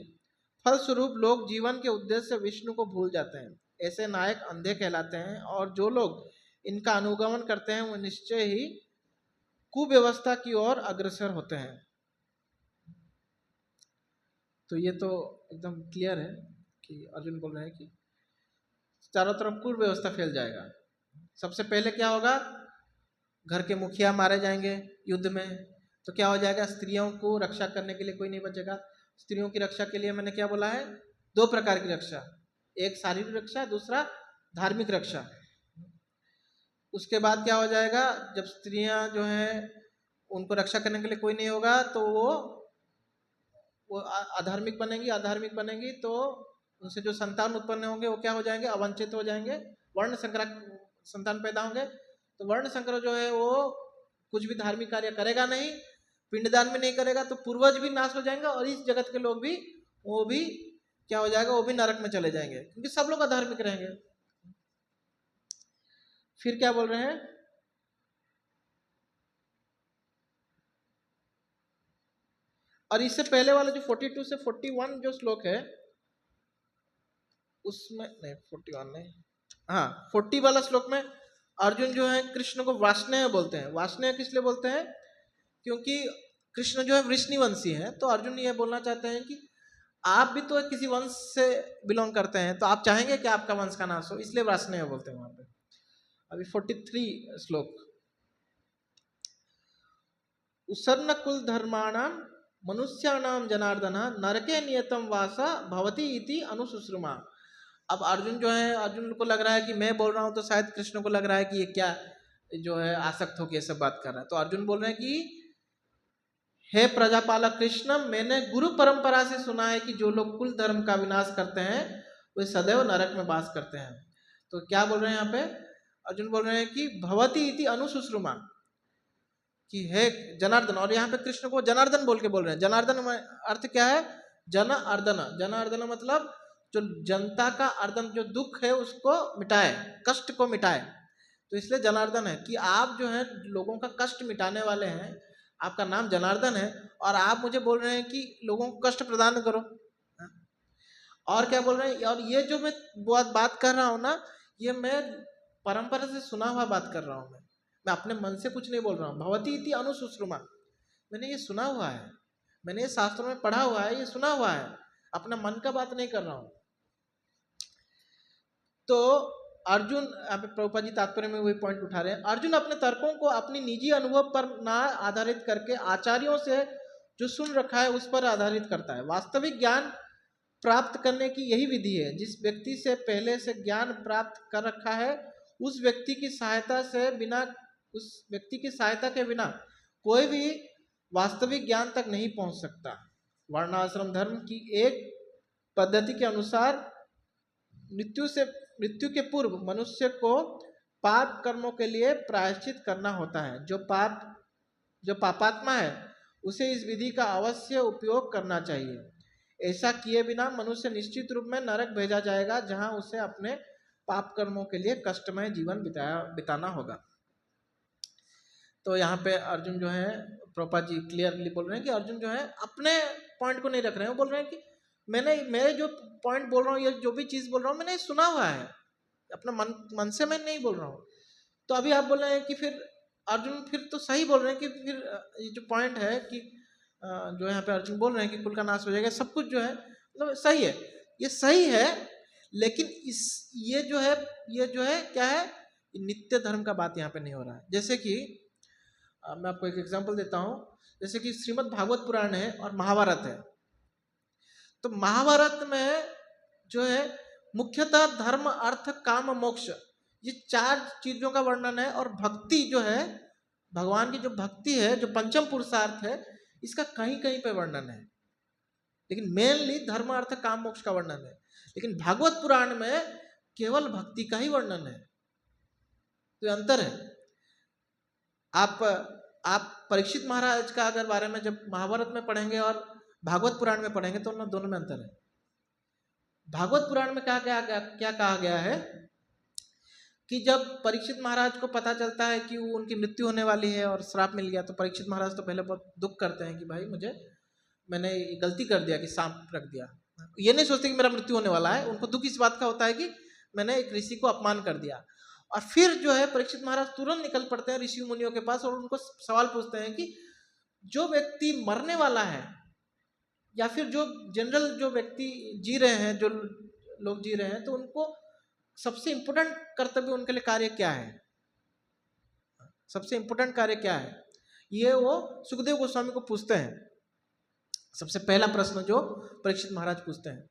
Speaker 1: फलस्वरूप लोग जीवन के उद्देश्य विष्णु को भूल जाते हैं। ऐसे नायक अंधे कहलाते हैं और जो लोग इनका अनुगमन करते हैं वो निश्चय ही कुव्यवस्था की ओर अग्रसर होते हैं। तो ये तो एकदम क्लियर है कि अर्जुन बोल रहे हैं कि चारों तरफ कुव्यवस्था फैल जाएगा। सबसे पहले क्या होगा, घर के मुखिया मारे जाएंगे युद्ध में, तो क्या हो जाएगा, स्त्रियों को रक्षा करने के लिए कोई नहीं बचेगा। स्त्रियों की रक्षा के लिए मैंने क्या बोला है, दो प्रकार की रक्षा, एक शारीरिक रक्षा, दूसरा धार्मिक रक्षा। उसके बाद क्या हो जाएगा, जब स्त्रियां जो हैं उनको रक्षा करने के लिए कोई नहीं होगा तो वो अधार्मिक बनेंगी तो उनसे जो संतान उत्पन्न होंगे वो क्या हो जाएंगे, अवंचित हो जाएंगे, वर्ण संकर संतान पैदा होंगे। तो वर्ण संकर जो है वो कुछ भी धार्मिक कार्य करेगा नहीं, पिंडदान भी नहीं करेगा, तो पूर्वज भी नाश हो जाएंगे और इस जगत के लोग भी वो भी क्या हो जाएगा, वो भी नरक में चले जाएंगे, क्योंकि सब लोग अधार्मिक रहेंगे। फिर क्या बोल रहे हैं, और इससे पहले वाला जो 42 से 41 जो श्लोक है उसमें नहीं, 41 नहीं, हाँ 40 वाला श्लोक में अर्जुन जो है कृष्ण को वाष्णेय बोलते हैं। वाष्णेय किस लिए बोलते हैं, क्योंकि कृष्ण जो है वृष्णिवंशी है, तो अर्जुन ये बोलना चाहते हैं कि आप भी तो किसी वंश से बिलोंग करते हैं, तो आप चाहेंगे कि आपका वंश का नाश हो, इसलिए वाष्णेय बोलते हैं वहां पे। अभी 43 श्लोक, उसर्ण कुल धर्माणाम मनुष्याणाम जनार्दन नरके नियतम वासा भवती इति अनुसुश्रुमा। अब अर्जुन जो है, अर्जुन को लग रहा है कि मैं बोल रहा हूं तो शायद कृष्ण को लग रहा है कि ये क्या जो है आसक्त होकर ये सब बात कर रहा है। तो अर्जुन बोल रहे हैं कि हे प्रजापालक कृष्ण, मैंने गुरु परंपरा से सुना है कि जो लोग कुल धर्म का विनाश करते हैं वे सदैव नरक में वास करते हैं। तो क्या बोल रहे हैं यहाँ पे, अर्जुन बोल रहे हैं कि भवती इति अनुसुश्रुमा, कि हे जनार्दन, और यहाँ पे कृष्ण को जनार्दन बोल के बोल रहे हैं। जनार्दन में अर्थ क्या है, जन अर्दन, जन अर्दन मतलब जो जनता का अर्दन, जो दुख है उसको मिटाए, कष्ट को मिटाए, तो इसलिए जनार्दन है कि आप जो है लोगों का कष्ट मिटाने वाले हैं, आपका नाम जनार्दन है और आप मुझे बोल रहे हैं कि लोगों को कष्ट प्रदान करो। और क्या बोल रहे हैं, और ये जो मैं बात कर रहा हूँ ना, ये मैं परंपरा से सुना हुआ बात कर रहा हूँ, मैं अपने मन से कुछ नहीं बोल रहा हूँ। भवती इति अनुसुश्रुमा, मैंने ये सुना हुआ है, मैंने ये शास्त्रों में पढ़ा हुआ है, ये सुना हुआ है, अपना मन का बात नहीं कर रहा हूँ। तो अर्जुन, यहाँ पे प्रभुपाद जी तात्पर्य में वही पॉइंट उठा रहे हैं, अर्जुन अपने तर्कों को अपनी निजी अनुभव पर ना आधारित करके आचार्यों से जो सुन रखा है उस पर आधारित करता है। वास्तविक ज्ञान प्राप्त करने की यही विधि है। जिस व्यक्ति से पहले से ज्ञान प्राप्त कर रखा है उस व्यक्ति की सहायता के बिना कोई भी वास्तविक ज्ञान तक नहीं पहुंच सकता। वर्णाश्रम धर्म की एक पद्धति के अनुसार मृत्यु के पूर्व मनुष्य को पाप कर्मों के लिए प्रायश्चित करना होता है। जो पापात्मा है उसे इस विधि का अवश्य उपयोग करना चाहिए। ऐसा किए बिना मनुष्य निश्चित रूप में नरक भेजा जाएगा, जहां उसे अपने पाप कर्मों के लिए कष्टमय जीवन बिताना होगा। तो यहाँ पे अर्जुन जो है, प्रभुपाद जी क्लियरली बोल रहे हैं कि अर्जुन जो है अपने पॉइंट को नहीं रख रहे हैं, वो बोल रहे हैं कि मैं जो पॉइंट बोल रहा हूँ, ये जो भी चीज़ बोल रहा हूँ मैंने सुना हुआ है, अपना मन से मैं नहीं बोल रहा हूँ। तो अभी आप बोल रहे हैं कि फिर अर्जुन फिर तो सही बोल रहे हैं कि फिर ये जो पॉइंट है कि जो यहाँ पे अर्जुन बोल रहे हैं कि कुल का नाश हो जाएगा, सब कुछ जो है मतलब सही है, ये सही है, लेकिन ये जो है क्या है, नित्य धर्म का बात यहाँ पे नहीं हो रहा है। जैसे कि मैं आपको एक एग्जांपल देता हूँ, जैसे कि श्रीमद् भागवत पुराण है और महाभारत है। तो महाभारत में जो है मुख्यतः धर्म अर्थ काम मोक्ष, ये 4 चीजों का वर्णन है, और भक्ति जो है, भगवान की जो भक्ति है, जो पंचम पुरुषार्थ है, इसका कहीं कहीं पे वर्णन है, लेकिन मेनली धर्म अर्थ काम मोक्ष का वर्णन है। लेकिन भागवत पुराण में केवल भक्ति का ही वर्णन है, तो अंतर है। आप परीक्षित महाराज का अगर बारे में जब महाभारत में पढ़ेंगे और भागवत पुराण में पढ़ेंगे तो दोनों में अंतर है। भागवत पुराण में क्या कहा गया है कि जब परीक्षित महाराज को पता चलता है कि वो उनकी मृत्यु होने वाली है और श्राप मिल गया, तो परीक्षित महाराज तो पहले बहुत दुख करते हैं कि भाई मैंने गलती कर दिया कि सांप रख दिया। ये नहीं सोचते कि मेरा मृत्यु होने वाला है, उनको दुख इस बात का होता है कि मैंने एक ऋषि को अपमान कर दिया। और फिर जो है परीक्षित महाराज तुरंत निकल पड़ते हैं ऋषि मुनियों के पास और उनको सवाल पूछते हैं कि जो व्यक्ति मरने वाला है या फिर जो जनरल जो व्यक्ति जी रहे हैं, जो लोग जी रहे हैं, तो उनको सबसे इंपॉर्टेंट कर्तव्य उनके लिए कार्य क्या है, सबसे इंपॉर्टेंट कार्य क्या है, ये वो सुखदेव गोस्वामी को पूछते हैं। सबसे पहला प्रश्न जो परीक्षित महाराज पूछते हैं।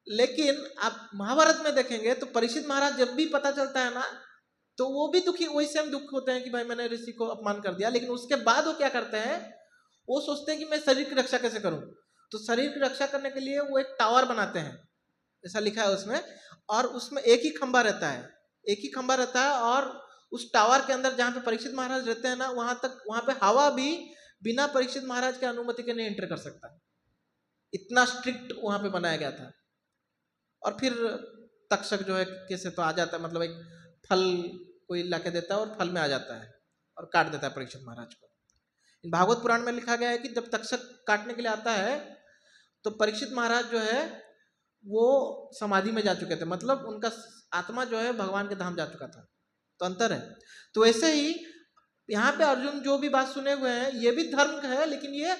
Speaker 1: लेकिन आप महाभारत में देखेंगे तो परीक्षित महाराज जब भी पता चलता है ना, तो वो भी दुखी, वही सेम दुख होते हैं कि भाई मैंने ऋषि को अपमान कर दिया। लेकिन उसके बाद वो क्या करते हैं, वो सोचते हैं कि मैं शरीर की रक्षा कैसे करूं। तो शरीर की रक्षा करने के लिए वो एक टावर बनाते हैं, ऐसा लिखा है उसमें, और उसमें एक ही खंभा रहता है, एक ही खंभा रहता है, और उस टावर के अंदर जहाँ पे परीक्षित महाराज रहते हैं ना, वहां पे हवा भी बिना परीक्षित महाराज के अनुमति के नहीं एंटर कर सकता। इतना स्ट्रिक्ट वहां पे बनाया गया था। और फिर तक्षक जो है कैसे तो आ जाता है, मतलब एक फल कोई लाके देता है और फल में आ जाता है और काट देता है परीक्षित महाराज को। भागवत पुराण में लिखा गया है कि जब तक्षक काटने के लिए आता है तो परीक्षित महाराज जो है वो समाधि में जा चुके थे, मतलब उनका आत्मा जो है भगवान के धाम जा चुका था। तो अंतर है। तो ऐसे ही यहाँ पे अर्जुन जो भी बात सुने हुए हैं, ये भी धर्म है, लेकिन ये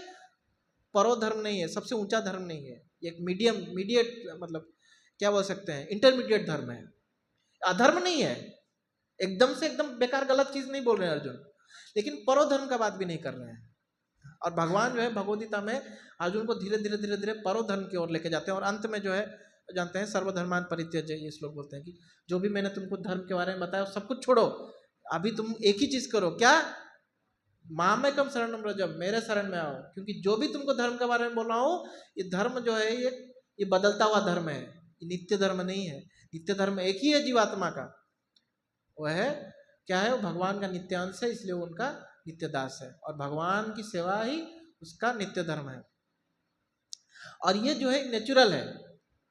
Speaker 1: परो धर्म नहीं है, सबसे ऊंचा धर्म नहीं है, एक मीडिएट, मतलब क्या बोल सकते हैं, इंटरमीडिएट धर्म है, अधर्म नहीं है, एकदम से एकदम बेकार गलत चीज नहीं बोल रहे हैं अर्जुन, लेकिन परो धर्म का बात भी नहीं कर रहे हैं। और भगवान जो है भगवद्गीता में अर्जुन को धीरे धीरे धीरे धीरे परो धर्म की ओर लेके जाते हैं। और अंत में जो है जानते हैं, सर्वधर्मान परित्यज्य, ये श्लोक बोलते हैं कि जो भी मैंने तुमको धर्म के बारे में बताया सब कुछ छोड़ो, अभी तुम एक ही चीज करो, क्या, मामेकम शरणम व्रजम, मेरे शरण में आओ। क्योंकि जो भी तुमको धर्म के बारे में बोल रहा हूँ, ये धर्म जो है ये बदलता हुआ धर्म है, ये नित्य धर्म नहीं है। नित्य धर्म एक ही है जीवात्मा का, वह है क्या है, वो भगवान का नित्यांश है, इसलिए वो उनका नित्य दास है, और भगवान की सेवा ही उसका नित्य धर्म है। और ये जो है नेचुरल है।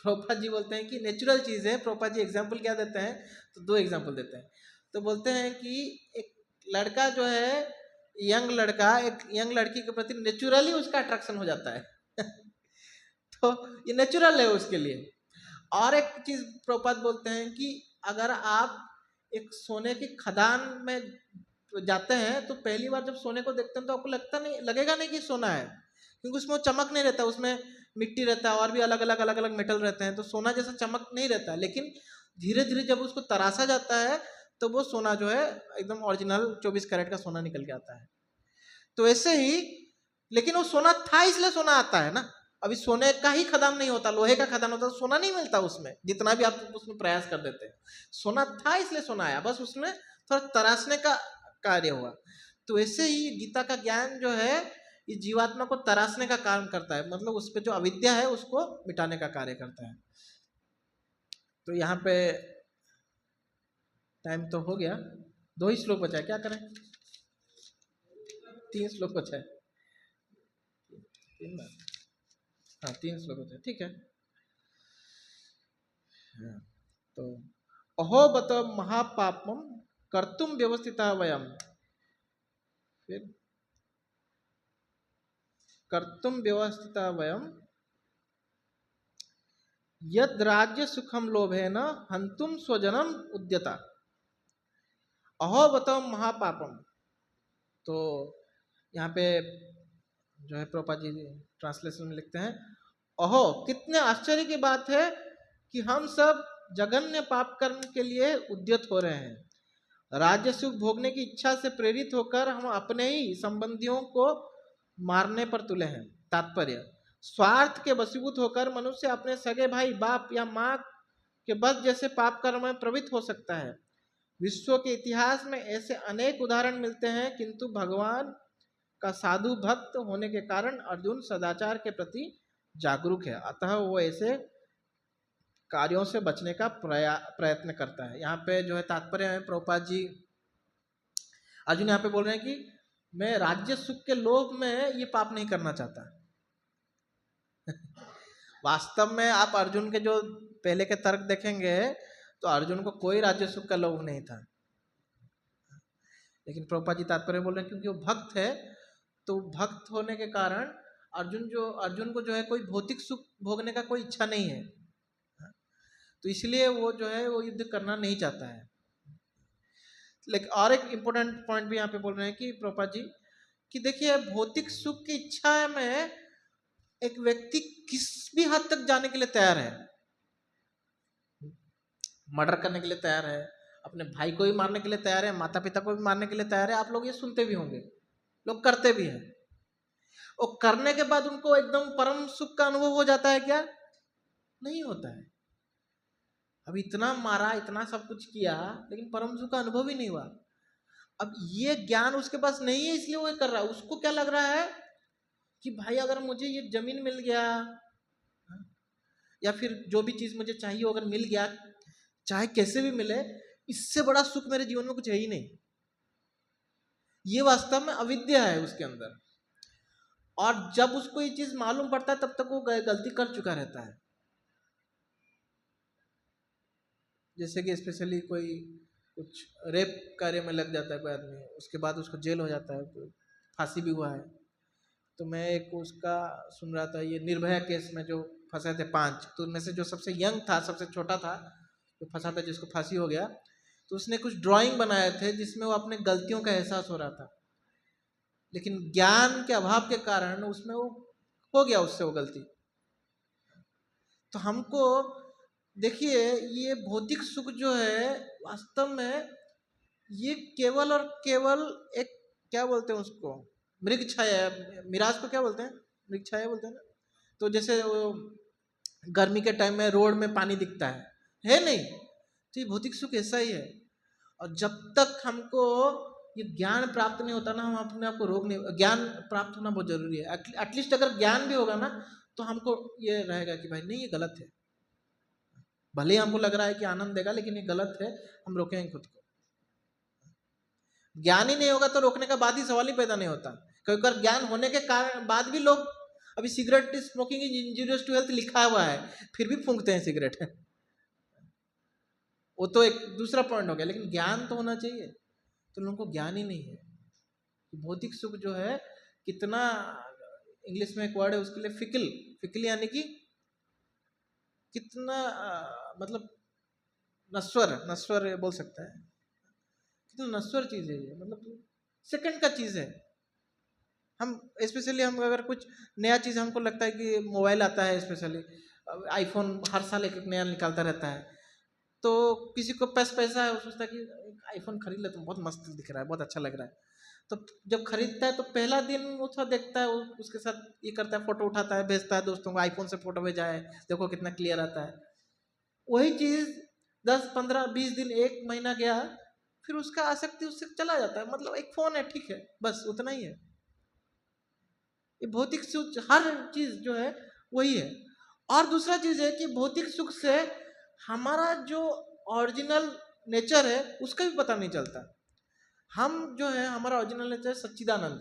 Speaker 1: प्रभुपाद जी बोलते हैं कि नेचुरल चीज है। प्रभुपाद जी एग्जाम्पल क्या देते हैं, तो 2 एग्जाम्पल देते हैं। तो बोलते हैं कि एक लड़का जो है, यंग लड़का एक यंग लड़की के प्रति नेचुरली उसका अट्रैक्शन हो जाता है तो ये नेचुरल है उसके लिए। और एक चीज प्रभुपाद बोलते हैं कि अगर आप एक सोने की खदान में जाते हैं तो पहली बार जब सोने को देखते हैं तो आपको लगेगा नहीं कि सोना है, क्योंकि उसमें चमक नहीं रहता, उसमें मिट्टी रहता है और भी अलग अलग मेटल रहते हैं, तो सोना जैसा चमक नहीं रहता है। लेकिन धीरे धीरे जब उसको तराशा जाता है तो वो सोना जो है एकदम ओरिजिनल 24 कैरेट का सोना निकल के आता है। तो ऐसे ही, लेकिन वो सोना था इसलिए सोना आता है ना। अभी सोने का ही खदान नहीं होता, लोहे का खदान होता, सोना नहीं मिलता उसमें, जितना भी आप उसमें प्रयास कर देते हैं। सोना था इसलिए सोना आया, बस उसमें थोड़ा तराशने का कार्य हुआ। तो ऐसे ही गीता का ज्ञान जो है ये जीवात्मा को तराशने का काम करता है, मतलब उस पर जो अविद्या है उसको मिटाने का कार्य करता है। तो यहाँ पे टाइम तो हो गया, 2 ही श्लोक बचा है, क्या करें, 3 श्लोक बचा है, 3 बार, हाँ 3 श्लोक बचा है, ठीक है। हाँ, तो अहो बत महापापम कर्तुम व्यवस्थिता वयम, फिर कर्तुम व्यवस्थिता वयम यद राज्य सुखम लोभेन हंतुम स्वजनम उद्यता। अहो बतम महापापम, तो यहाँ पे जो है प्रभुपाद जी ट्रांसलेशन में लिखते हैं, अहो कितने आश्चर्य की बात है कि हम सब जघन्य पाप कर्म के लिए उद्यत हो रहे हैं। राज्य सुख भोगने की इच्छा से प्रेरित होकर हम अपने ही संबंधियों को मारने पर तुले हैं। तात्पर्य, स्वार्थ के वशीभूत होकर मनुष्य अपने सगे भाई, बाप या माँ के वध जैसे पाप कर्म में प्रवृत्त हो सकता है। विश्व के इतिहास में ऐसे अनेक उदाहरण मिलते हैं, किंतु भगवान का साधु भक्त होने के कारण अर्जुन सदाचार के प्रति जागरूक है, अतः वो ऐसे कार्यों से बचने का प्रयत्न करता है। यहाँ पे जो है तात्पर्य है, प्रभुपाद जी अर्जुन यहाँ पे बोल रहे हैं कि मैं राज्य सुख के लोभ में ये पाप नहीं करना चाहता वास्तव में आप अर्जुन के जो पहले के तर्क देखेंगे तो अर्जुन को कोई राज्य सुख का लोभ नहीं था। लेकिन प्रभुपाद जी तात्पर्य बोल रहे हैं क्योंकि वो भक्त है, तो भक्त होने के कारण अर्जुन को जो है कोई भौतिक सुख भोगने का कोई इच्छा नहीं है, तो इसलिए वो जो है वो युद्ध करना नहीं चाहता है। लेकिन और एक इम्पोर्टेंट पॉइंट भी यहाँ पे बोल रहे हैं कि प्रभुपाद जी कि देखिए भौतिक सुख की इच्छा में एक व्यक्ति किस भी हद तक जाने के लिए तैयार है, मर्डर करने के लिए तैयार है, अपने भाई को भी मारने के लिए तैयार है, माता पिता को भी मारने के लिए तैयार है। आप लोग ये सुनते भी होंगे, लोग करते भी हैं। और करने के बाद उनको एकदम परम सुख का अनुभव हो जाता है क्या? नहीं होता है। अब इतना मारा, इतना सब कुछ किया, लेकिन परम सुख का अनुभव ही नहीं हुआ। अब ये ज्ञान उसके पास नहीं है, इसलिए वो कर रहा है। उसको क्या लग रहा है कि भाई अगर मुझे ये जमीन मिल गया या फिर जो भी चीज मुझे चाहिए अगर मिल गया, चाहे कैसे भी मिले, इससे बड़ा सुख मेरे जीवन में कुछ है ही नहीं। ये वास्तव में अविद्या है उसके अंदर। और जब उसको ये चीज मालूम पड़ता है तब तक वो गलती कर चुका रहता है। जैसे कि स्पेशली कोई कुछ रेप कार्य में लग जाता है कोई आदमी, उसके बाद उसको जेल हो जाता है, फांसी भी हुआ है। तो मैं एक उसका सुन रहा था, ये निर्भया केस में जो फंसे थे 5, तो उनमें से जो सबसे यंग था, सबसे छोटा था, जो फंसा था, जिसको फांसी हो गया, तो उसने कुछ ड्राइंग बनाए थे जिसमें वो अपने गलतियों का एहसास हो रहा था। लेकिन ज्ञान के अभाव के कारण उसमें वो हो गया, उससे वो गलती। तो हमको देखिए ये भौतिक सुख जो है वास्तव में ये केवल और केवल एक, क्या बोलते हैं उसको, मृग छाया, मिराज को क्या बोलते हैं, मृग छाया बोलते हैं ना। तो जैसे वो गर्मी के टाइम में रोड में पानी दिखता है नहीं, तो ये भौतिक सुख ऐसा ही है। और जब तक हमको ये ज्ञान प्राप्त नहीं होता ना, हम अपने आप को रोक नहीं, ज्ञान प्राप्त होना बहुत जरूरी है। एटलीस्ट अगर ज्ञान भी होगा ना तो हमको ये रहेगा कि भाई नहीं ये गलत है, भले ही हमको लग रहा है कि आनंद देगा लेकिन ये गलत है, हम रोकेंगे खुद को। ज्ञान ही नहीं होगा तो रोकने का बाद ही सवाल ही पैदा नहीं होता। क्योंकि ज्ञान होने के कारण बाद भी लोग, अभी cigarette smoking is injurious to health लिखा हुआ है, फिर भी फूंकते हैं सिगरेट वो तो एक दूसरा पॉइंट हो गया, लेकिन ज्ञान तो होना चाहिए। तो लोगों को ज्ञान ही नहीं है। भौतिक सुख जो है कितना, इंग्लिश में एक वर्ड है उसके लिए, फिकल, फिकल यानी कि कितना मतलब नश्वर बोल सकता है, कितना नश्वर चीज है ये, मतलब सेकंड का चीज है। हम स्पेशली हम अगर कुछ नया चीज हमको लगता है कि मोबाइल आता है, स्पेशली आईफोन हर साल एक नया निकालता रहता है, तो किसी को पैसा है वो सोचता है कि आईफोन खरीद ले, तो बहुत मस्त दिख रहा है, बहुत अच्छा लग रहा है। तो जब खरीदता है तो पहला दिन उसका देखता है, उसके साथ ये करता है, फोटो उठाता है, भेजता है दोस्तों को, आईफोन से फोटो भेजा है, देखो कितना क्लियर आता है। वही चीज 10, 15, 20 दिन, 1 महीना गया, फिर उसका आसक्ति उससे चला जाता है। मतलब एक फोन है, ठीक है, बस उतना ही है। ये भौतिक सुख, हर चीज जो है वही है। और दूसरा चीज है कि भौतिक सुख से हमारा जो ओरिजिनल नेचर है उसका भी पता नहीं चलता। हम जो है, हमारा ओरिजिनल नेचर है सच्चिदानंद,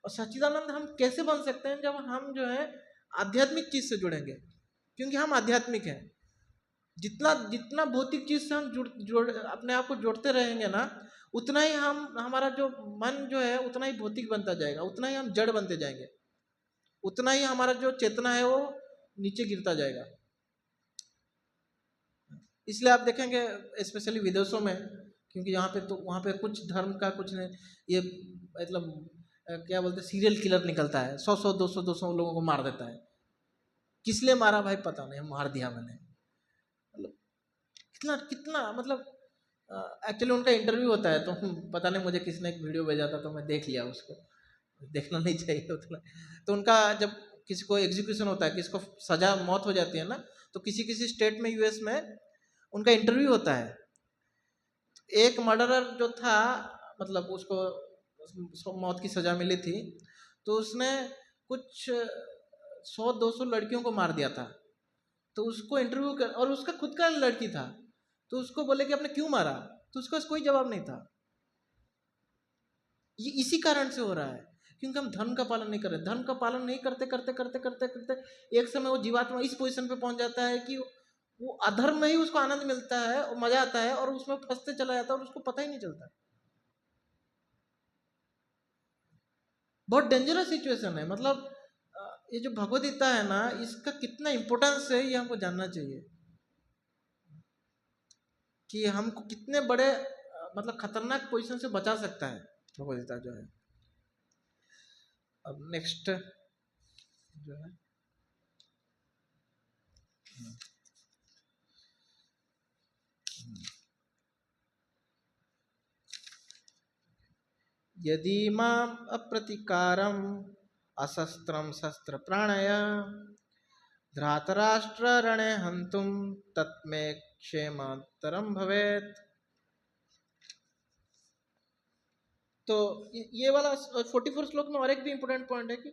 Speaker 1: और सच्चिदानंद हम कैसे बन सकते हैं? जब हम जो है आध्यात्मिक चीज से जुड़ेंगे, क्योंकि हम आध्यात्मिक हैं। जितना जितना भौतिक चीज से हम जुड़ अपने आप को जोड़ते रहेंगे ना, उतना ही हमारा जो मन जो है उतना ही भौतिक बनता जाएगा, उतना ही हम जड़ बनते जाएंगे, उतना ही हमारा जो चेतना है वो नीचे गिरता जाएगा। इसलिए आप देखेंगे स्पेशली विदेशों में, क्योंकि यहाँ पे तो वहाँ पे कुछ धर्म का कुछ नहीं, ये मतलब क्या बोलते हैं, सीरियल किलर निकलता है, 100 200 लोगों को मार देता है। किस लिए मारा भाई पता नहीं, मार दिया मैंने। मतलब कितना कितना मतलब एक्चुअली उनका इंटरव्यू होता है, तो पता नहीं मुझे किसने एक वीडियो भेजा था तो मैं देख लिया उसको, देखना नहीं चाहिए उतना। तो उनका जब किसी को एग्जीक्यूशन होता है, किसी को सजा मौत हो जाती है ना, तो किसी किसी स्टेट में यूएस में उनका इंटरव्यू होता है। एक मर्डरर जो था, मतलब उसको मौत की सजा मिली थी, तो उसने कुछ 100 200 लड़कियों को मार दिया था। तो उसको इंटरव्यू कर, और उसका खुद का लड़की था, तो उसको बोले कि आपने क्यों मारा, तो उसका कोई जवाब नहीं था। ये इसी कारण से हो रहा है, क्योंकि हम धर्म का पालन नहीं कर रहे। धर्म का पालन नहीं करते करते करते करते करते एक समय वो जीवात्मा इस पोजीशन पे पहुंच जाता है कि वो अधर्म में ही उसको आनंद मिलता है और मजा आता है, और उसमें फंसते चला जाता है और उसको पता ही नहीं चलता। बहुत डेंजरस सिचुएशन है। मतलब ये जो भगवद गीता है ना, इसका कितना इंपॉर्टेंस है ये हमको जानना चाहिए, कि हमको कितने बड़े मतलब खतरनाक पोजीशन से बचा सकता है भगवद गीता जो है। अब नेक्स्ट जो है यदि माम अप्रतिकारम अशस्त्रम शस्त्र प्राणय धृतराष्ट्र रणे हंतुम तत्मे क्षेमतरम भवेत। तो ये वाला 44 श्लोक में और एक भी इंपॉर्टेंट पॉइंट है कि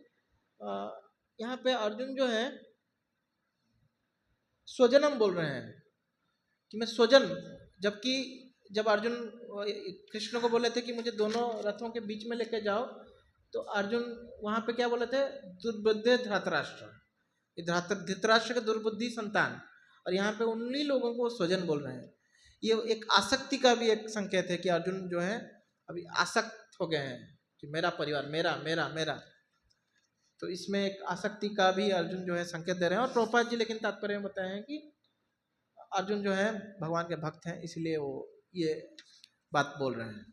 Speaker 1: यहाँ पे अर्जुन जो है स्वजनम बोल रहे हैं कि मैं स्वजन, जबकि जब अर्जुन कृष्ण को बोले थे कि मुझे दोनों रथों के बीच में लेके जाओ, तो अर्जुन वहां पे क्या बोले थे, दुर्बुद्धे धृतराष्ट्र, धृतराष्ट्र के दुर्बुद्धि संतान, और यहाँ पे उन्हीं लोगों को स्वजन बोल रहे हैं। ये एक आसक्ति का भी एक संकेत है कि अर्जुन जो है अभी आसक्त हो गए हैं कि मेरा परिवार, मेरा मेरा मेरा। तो इसमें एक आसक्ति का भी अर्जुन जो है संकेत दे रहे हैं। और प्रभुपाद जी लेकिन तात्पर्य में बताए हैं कि अर्जुन जो है भगवान के भक्त हैं, इसलिए वो ये बात बोल रहे हैं।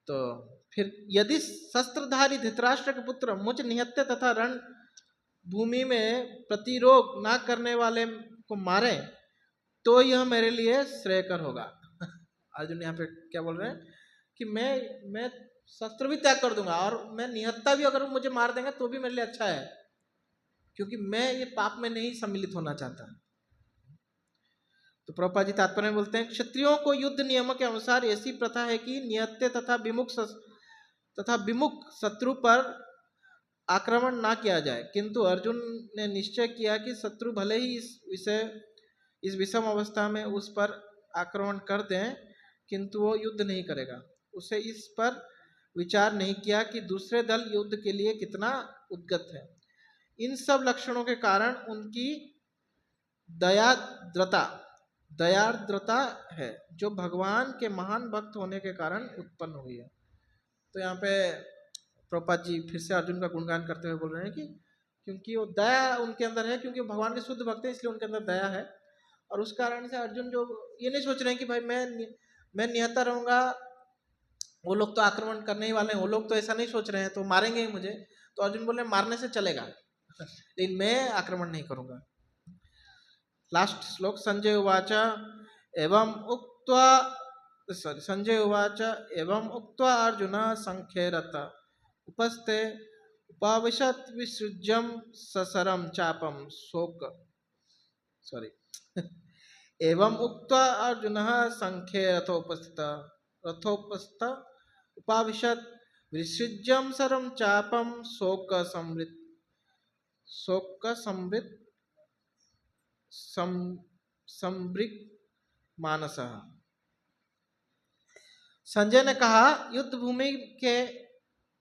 Speaker 1: तो फिर यदि शस्त्रधारी धृतराष्ट्र के पुत्र मुझ निहत्ते तथा रण भूमि में प्रतिरोध ना करने वाले को मारे तो यह मेरे लिए श्रेयकर होगा। अर्जुन यहाँ पे क्या बोल रहे हैं कि मैं शस्त्र भी त्याग कर दूंगा और मैं निहत्ता भी अगर मुझे मार देंगे तो भी मेरे लिए अच्छा है, क्योंकि मैं ये पाप में नहीं सम्मिलित होना चाहता। तो प्रभुपाद जी तात्पर्य में बोलते हैं, क्षत्रियों को युद्ध नियमों के अनुसार ऐसी प्रथा है कि निहत्ते तथा विमुख शत्रु पर आक्रमण ना किया जाए, किंतु अर्जुन ने निश्चय किया कि शत्रु भले ही इस विषम अवस्था में उस पर आक्रमण कर दें, किंतु वो युद्ध नहीं करेगा। उसे इस पर विचार नहीं किया कि दूसरे दल युद्ध के लिए कितना उद्गत है। इन सब लक्षणों के कारण उनकी दयार्द्रता है, जो भगवान के महान भक्त होने के कारण उत्पन्न हुई है। तो यहाँ पे प्रभुपाद जी फिर से अर्जुन का गुणगान करते हुए बोल रहे हैं कि क्योंकि वो दया उनके अंदर है, क्योंकि भगवान के शुद्ध भक्त हैं, इसलिए उनके अंदर दया है। और उस कारण से अर्जुन जो ये नहीं सोच रहे हैं कि भाई मैं निहत्ता रहूंगा, वो लोग तो आक्रमण करने ही वाले हैं, वो लोग तो ऐसा नहीं सोच रहे हैं तो मारेंगे ही मुझे। तो अर्जुन बोले मारने से चलेगा लेकिन मैं आक्रमण नहीं करूंगा। लास्ट श्लोक संजय उवाच एवं उक्त्वा अर्जुन संख्येरत उपस्थे उपाविशत विसृज्यम ससरम चापम शोक एवं उक्त्वा अर्जुन संख्ये रथोपस्थ उपाविशत विसृज्यम सरम चापम शोक संवृत मानसः। संजय ने कहा, युद्ध भूमि के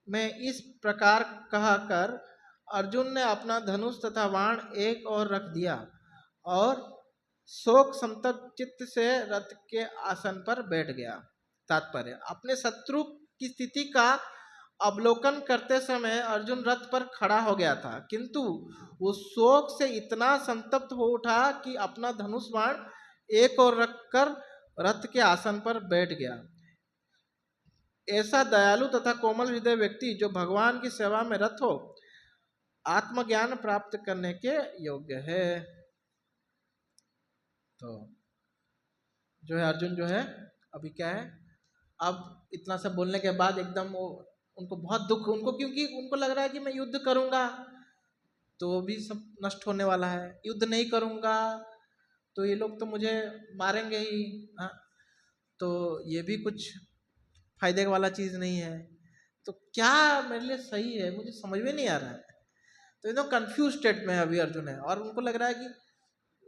Speaker 1: में इस प्रकार कहकर अर्जुन ने अपना धनुष तथा बाण एक ओर रख दिया और शोक संतप्त चित्त से रथ के आसन पर बैठ गया। तात्पर्य, अपने शत्रु की स्थिति का अवलोकन करते समय अर्जुन रथ पर खड़ा हो गया था, किंतु वो शोक से इतना संतप्त हो उठा कि अपना धनुष बाण एक ओर रखकर रथ के आसन पर बैठ गया। ऐसा दयालु तथा कोमल हृदय व्यक्ति जो भगवान की सेवा में रत हो, आत्मज्ञान प्राप्त करने के योग्य है। तो जो है अर्जुन जो है अभी क्या है, अब इतना सब बोलने के बाद एकदम वो उनको बहुत दुख, उनको क्योंकि उनको लग रहा है कि मैं युद्ध करूंगा तो भी सब नष्ट होने वाला है, युद्ध नहीं करूंगा तो ये लोग तो मुझे मारेंगे ही, हाँ, तो ये भी कुछ फायदे वाला चीज़ नहीं है, तो क्या मेरे लिए सही है मुझे समझ में नहीं आ रहा है। तो एकदम कंफ्यूज स्टेट में अभी अर्जुन है और उनको लग रहा है कि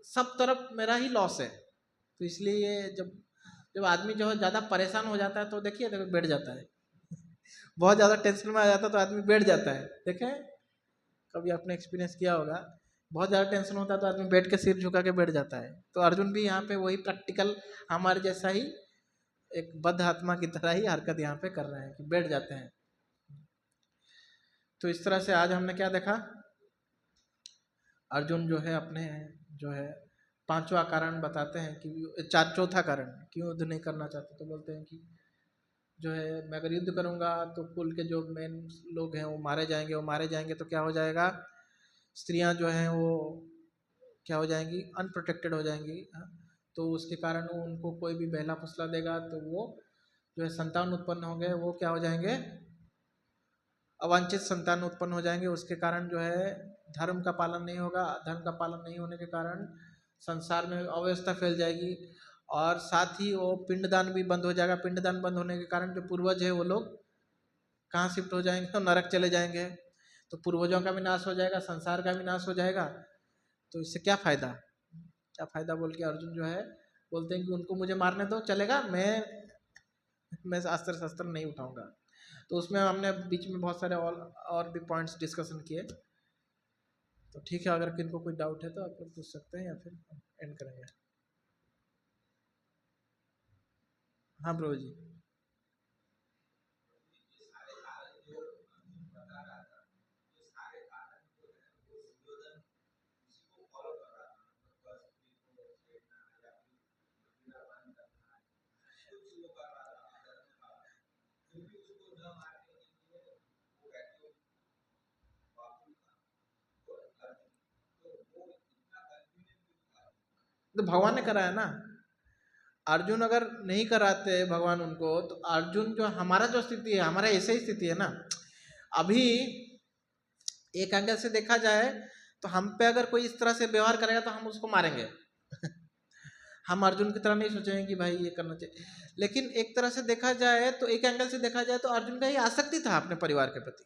Speaker 1: सब तरफ मेरा ही लॉस है। तो इसलिए जब आदमी जो है ज़्यादा परेशान हो जाता है तो देखिए बैठ जाता है बहुत ज़्यादा टेंशन में आ जाता है तो आदमी बैठ जाता है। देखें कभी आपने एक्सपीरियंस किया होगा बहुत ज़्यादा टेंशन होता है तो आदमी बैठ के सिर झुका के बैठ जाता है। तो अर्जुन भी यहाँ पे वही प्रैक्टिकल हमारे जैसा ही एक बद्ध आत्मा की तरह ही हरकत यहाँ पे कर रहे हैं कि बैठ जाते हैं। तो इस तरह से आज हमने क्या देखा, अर्जुन जो है अपने जो है पांचवा कारण बताते हैं कि चौथा कारण क्यों युद्ध नहीं करना चाहते। तो बोलते हैं कि जो है मैं अगर युद्ध करूंगा तो कुल के जो मेन लोग हैं वो मारे जाएंगे, वो मारे जाएंगे तो क्या हो जाएगा, स्त्रियां जो हैं वो क्या हो जाएंगी, अनप्रोटेक्टेड हो जाएंगी। तो उसके कारण उनको कोई भी बहला फुसला देगा तो वो जो है संतान उत्पन्न होंगे, वो क्या हो जाएंगे, अवांछित संतान उत्पन्न हो जाएंगे। उसके कारण जो है धर्म का पालन नहीं होगा, धर्म का पालन नहीं होने के कारण संसार में अव्यवस्था फैल जाएगी और साथ ही वो पिंडदान भी बंद हो जाएगा। पिंडदान बंद होने के कारण जो पूर्वज है वो लोग कहाँ शिफ्ट हो जाएंगे, तो नरक चले जाएंगे। तो पूर्वजों का भी नाश हो जाएगा, संसार का भी नाश हो जाएगा। तो इससे क्या फ़ायदा, क्या फ़ायदा बोल के अर्जुन जो है बोलते हैं कि उनको मुझे मारने दो, चलेगा, मैं अस्त्र शस्त्र नहीं उठाऊंगा। तो उसमें हमने बीच में बहुत सारे और भी पॉइंट्स डिस्कशन किए। तो ठीक है, अगर किनको कोई डाउट है तो आप लोग पूछ सकते हैं या फिर एंड करेंगे। हाँ प्रभु जी। तो भगवान ने कराया ना, अर्जुन अगर नहीं कराते भगवान उनको तो अर्जुन जो हमारा जो स्थिति है, हमारा ऐसे ही स्थिति है ना। अभी एक एंगल से देखा जाए तो हम पे अगर कोई इस तरह से व्यवहार करेगा तो हम उसको मारेंगे हम अर्जुन की तरह नहीं सोचेंगे कि भाई ये करना चाहिए। लेकिन एक तरह से देखा जाए तो एक एंगल से देखा जाए तो अर्जुन का ये आसक्ति था अपने परिवार के प्रति।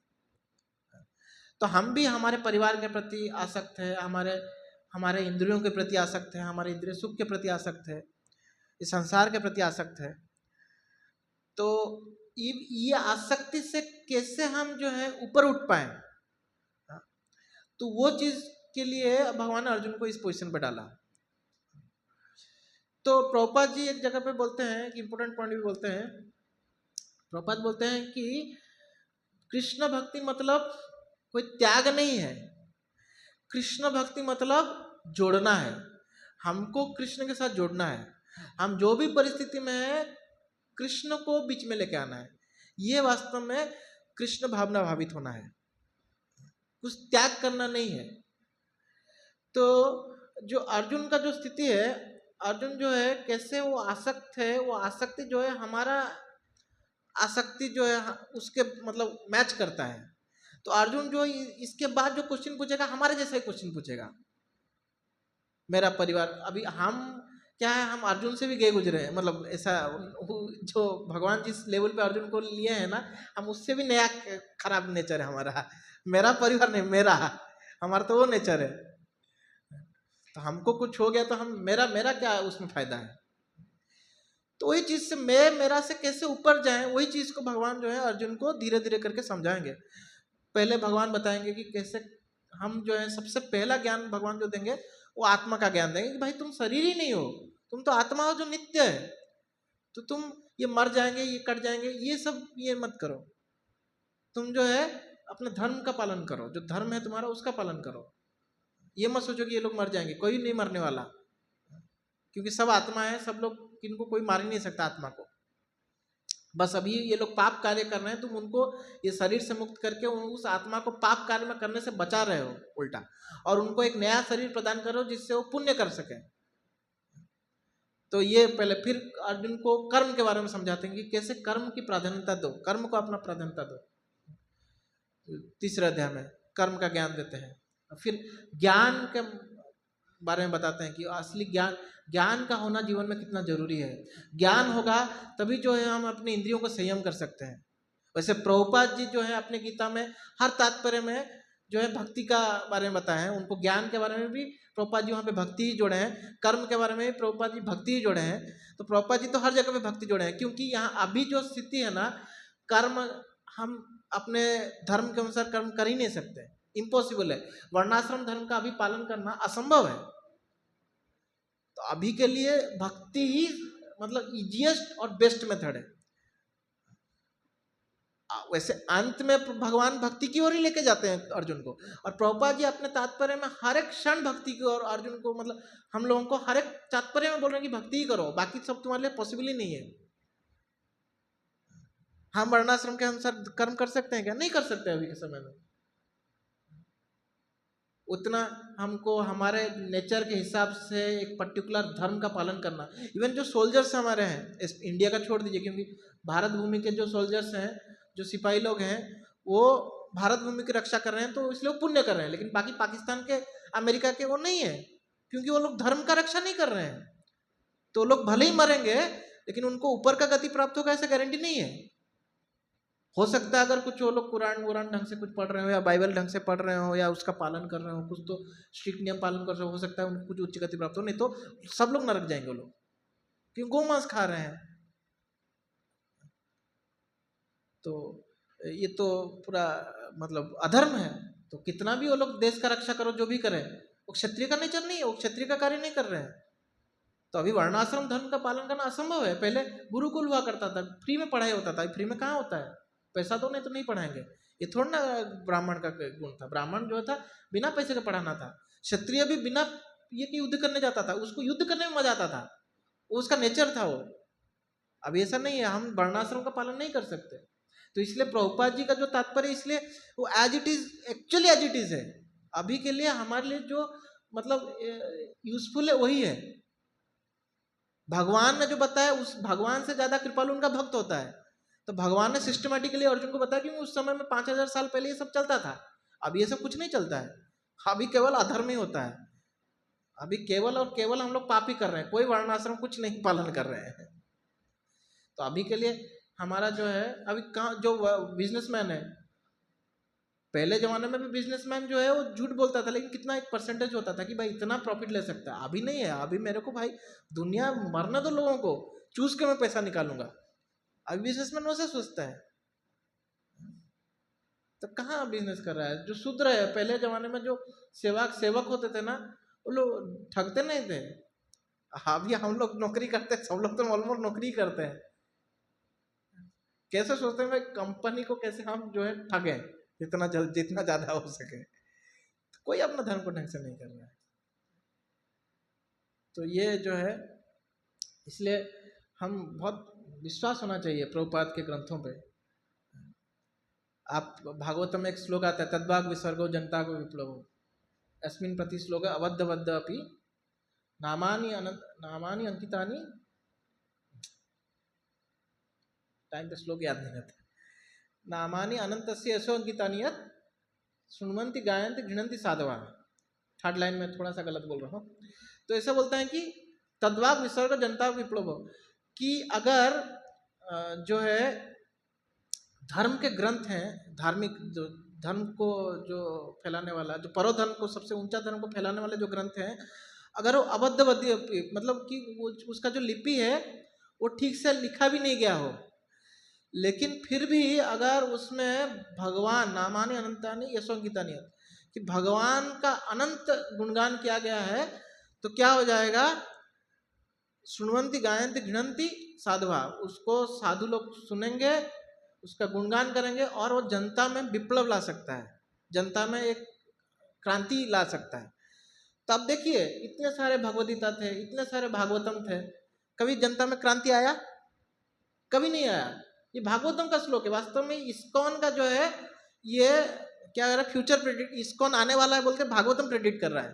Speaker 1: तो हम भी हमारे परिवार के प्रति आसक्त है, हमारे इंद्रियों के प्रति आसक्त है, हमारे इंद्रिय सुख के प्रति आसक्त है, इस संसार के प्रति आसक्त है। तो ये आसक्ति से कैसे हम जो है ऊपर उठ पाए, तो वो चीज के लिए भगवान ने अर्जुन को इस पोजीशन पे डाला। तो प्रभुपाद जी एक जगह पे बोलते हैं कि इंपोर्टेंट पॉइंट भी बोलते हैं। प्रभुपाद बोलते हैं कि कृष्ण भक्ति मतलब कोई त्याग नहीं है, कृष्ण भक्ति मतलब जोड़ना है। हमको कृष्ण के साथ जोड़ना है, हम जो भी परिस्थिति में है कृष्ण को बीच में लेके आना है। ये वास्तव में कृष्ण भावना भावित होना है, कुछ त्याग करना नहीं है। तो जो अर्जुन का जो स्थिति है, अर्जुन जो है कैसे वो आसक्त है, वो आसक्ति जो है हमारा आसक्ति जो है उसके मतलब मैच करता है। तो अर्जुन जो इसके बाद जो क्वेश्चन पूछेगा हमारे जैसा ही क्वेश्चन पूछेगा। मेरा परिवार, अभी हम क्या है, हम अर्जुन से भी गए गुजरे हैं, मतलब ऐसा जो भगवान जिस लेवल पे अर्जुन को लिए हैं ना, हम उससे भी नया खराब नेचर है हमारा। मेरा परिवार नहीं, मेरा, हमारा तो वो नेचर है। तो हमको कुछ हो गया तो हम मेरा क्या उसमें फायदा है। तो वही चीज से मेरा से कैसे ऊपर जाए, वही चीज को भगवान जो है अर्जुन को धीरे धीरे करके समझाएंगे। पहले भगवान बताएंगे कि कैसे हम जो है, सबसे पहला ज्ञान भगवान जो देंगे वो आत्मा का ज्ञान देंगे कि भाई तुम शरीर ही नहीं हो, तुम तो आत्मा हो जो नित्य है। तो तुम ये मर जाएंगे, ये कट जाएंगे, ये सब ये मत करो। तुम जो है अपने धर्म का पालन करो, जो धर्म है तुम्हारा उसका पालन करो। ये मत सोचो कि ये लोग मर जाएंगे, कोई नहीं मरने वाला, क्योंकि सब आत्मा है, सब लोग, किनको कोई मार ही नहीं सकता आत्मा को। बस अभी ये लोग पाप कार्य कर रहे हैं, तुम उनको ये शरीर से मुक्त करके उस आत्मा को पाप कार्य में करने से बचा रहे हो उल्टा, और उनको एक नया शरीर प्रदान करो जिससे वो पुण्य कर सके। तो ये पहले, फिर अर्जुन को कर्म के बारे में समझाते हैं कि कैसे कर्म की प्राधान्यता दो, कर्म को अपना प्राधान्यता दो। तीसरे अध्याय में कर्म का ज्ञान देते हैं। फिर ज्ञान के बारे में बताते हैं कि असली ज्ञान का होना जीवन में कितना जरूरी है। ज्ञान होगा तभी जो है हम अपने इंद्रियों को संयम कर सकते हैं। वैसे प्रभुपाद जी जो है अपने गीता में हर तात्पर्य में जो है भक्ति का बारे में बताए हैं। उनको ज्ञान के बारे में भी प्रभुपाद जी वहाँ पे भक्ति ही जोड़े हैं, कर्म के बारे में भी प्रभुपाद जी भक्ति ही जोड़े हैं। तो प्रभुपाद जी तो हर जगह पे भक्ति जोड़े हैं, क्योंकि यहाँ अभी जो स्थिति है ना, कर्म हम अपने धर्म के अनुसार कर्म कर ही नहीं सकते। इम्पॉसिबल है। वर्णाश्रम धर्म का अभी पालन करना असंभव है। तो अभी के लिए भक्ति ही मतलब इजीएस्ट और बेस्ट मेथड है। वैसे अंत में भगवान भक्ति की ओर ही लेके जाते हैं अर्जुन को। और प्रभुपाद जी अपने तात्पर्य में हर एक क्षण भक्ति की ओर अर्जुन को, मतलब हम लोगों को हर एक तात्पर्य में बोल रहे हैं कि भक्ति ही करो, बाकी सब तुम्हारे लिए पॉसिबल ही नहीं है। हम वर्णाश्रम के अनुसार कर्म कर सकते हैं क्या? नहीं कर सकते अभी के समय में। उतना हमको हमारे नेचर के हिसाब से एक पर्टिकुलर धर्म का पालन करना। इवन जो सोल्जर्स हमारे हैं इंडिया का छोड़ दीजिए, क्योंकि भारत भूमि के जो सोल्जर्स हैं, जो सिपाही लोग हैं, वो भारत भूमि की रक्षा कर रहे हैं तो इसलिए वो पुण्य कर रहे हैं। लेकिन बाकी पाकिस्तान के, अमेरिका के वो नहीं है, क्योंकि वो लोग धर्म का रक्षा नहीं कर रहे हैं। तो लोग भले ही मरेंगे लेकिन उनको ऊपर का गति प्राप्त होगा ऐसा गारंटी नहीं है। हो सकता है अगर कुछ वो लोग कुरान वुरान ढंग से कुछ पढ़ रहे हो या बाइबल ढंग से पढ़ रहे हो या उसका पालन कर रहे हो, कुछ तो स्ट्रिक्ट नियम पालन कर रहे हो सकता है उनको कुछ उच्च गति प्राप्त हो, नहीं तो सब लोग नरक जाएंगे वो लोग, क्यों गौ मांस खा रहे हैं। तो ये तो पूरा मतलब अधर्म है। तो कितना भी वो लोग देश का रक्षा करो, जो भी करें, वो क्षत्रिय का नेचर नहीं है, वो क्षत्रिय का कार्य नहीं कर रहे हैं। तो अभी वर्णाश्रम धर्म का पालन करना असंभव है। पहले गुरुकुल हुआ करता था, फ्री में पढ़ाई होता था, फ्री में कहाँ होता है, पैसा दो नहीं तो नहीं पढ़ाएंगे। ये थोड़ा ना ब्राह्मण का गुण था। ब्राह्मण जो था बिना पैसे के पढ़ाना था। क्षत्रिय भी बिना ये कि युद्ध करने जाता था, उसको युद्ध करने में मजा आता था, वो उसका नेचर था वो। अब ऐसा नहीं है, हम वर्णाश्रम का पालन नहीं कर सकते। तो इसलिए प्रभुपाद जी का जो तात्पर्य, इसलिए वो as it is, actually as it is है। अभी के लिए हमारे लिए जो मतलब यूजफुल है वही है। भगवान ने जो बताया, उस भगवान से ज्यादा कृपालु उनका भक्त होता है। तो भगवान ने सिस्टमेटिकली अर्जुन को बताया, क्योंकि उस समय में 5000 साल पहले ये सब चलता था। अब ये सब कुछ नहीं चलता है, अभी केवल अधर्म ही होता है। अभी केवल और केवल हम लोग पाप ही कर रहे हैं, कोई वर्णाश्रम कुछ नहीं पालन कर रहे हैं। तो अभी के लिए हमारा जो है, अभी कहाँ जो बिजनेसमैन है, पहले जमाने में भी बिजनेसमैन जो है वो झूठ बोलता था, लेकिन कितना एक परसेंटेज होता था कि भाई इतना प्रॉफिट ले सकता है। अभी नहीं है, अभी मेरे को भाई दुनिया मरने दो, लोगों को चूस के मैं पैसा निकालूंगा। अभी बिजनेसमैन वैसे सोचता है। तो कहाँ बिजनेस कर रहा है? जो शूद्र है, पहले जमाने में जो सेवक होते थे ना, वो लोग ठगते नहीं थे। अभी हम लोग नौकरी करते हैं, सब लोग तो ऑलमोस्ट नौकरी करते हैं। कैसे सोचते हैं भाई कंपनी को कैसे हम जो है ठगे जितना जल्द, जितना ज्यादा हो सके। तो कोई अपना धर्म को ढंग से नहीं कर रहा है। तो ये जो है, इसलिए हम बहुत विश्वास होना चाहिए प्रभुपाद के ग्रंथों पे। आप भागवतम में एक श्लोक आता है, तद्भाग विसर्गो जनता को विप्लवो अस्मिन् प्रति श्लोक अवद्ध अपि नामानि अंकितानि, टाइम पे श्लोक याद नहीं रहता, नामानि अनंतस्य यशो अंकितानि यत् शृण्वन्ति गायन्ति गृह्णन्ति साधवा। थर्ड लाइन में थोड़ा सा गलत बोल रहा हूँ। तो ऐसा बोलता है कि तद्भाग विसर्ग जनता विप्लव, कि अगर जो है धर्म के ग्रंथ हैं, धार्मिक जो धर्म को जो फैलाने वाला, जो परोधर्म को, सबसे ऊंचा धर्म को फैलाने वाले जो ग्रंथ हैं, अगर वो अबद्ध मतलब कि वो उसका जो लिपि है वो ठीक से लिखा भी नहीं गया हो, लेकिन फिर भी अगर उसमें भगवान नामानि अनंतानि यशोंकितानि, कि भगवान का अनंत गुणगान किया गया है, तो क्या हो जाएगा? शृण्वन्ति गायन्ति गृह्णन्ति साधवा, उसको साधु लोग सुनेंगे, उसका गुणगान करेंगे, और वो जनता में विप्लव ला सकता है, जनता में एक क्रांति ला सकता है। तो अब देखिए, इतने सारे भगवद्गीता थे, इतने सारे भागवतम थे, कभी जनता में क्रांति आया? कभी नहीं आया। ये भागवतम का श्लोक है। वास्तव में इस्कॉन का जो है, ये क्या कर रहा है, फ्यूचर प्रेडिक्ट, इस्कॉन आने वाला है बोल के भागवतम प्रेडिक्ट कर रहा है।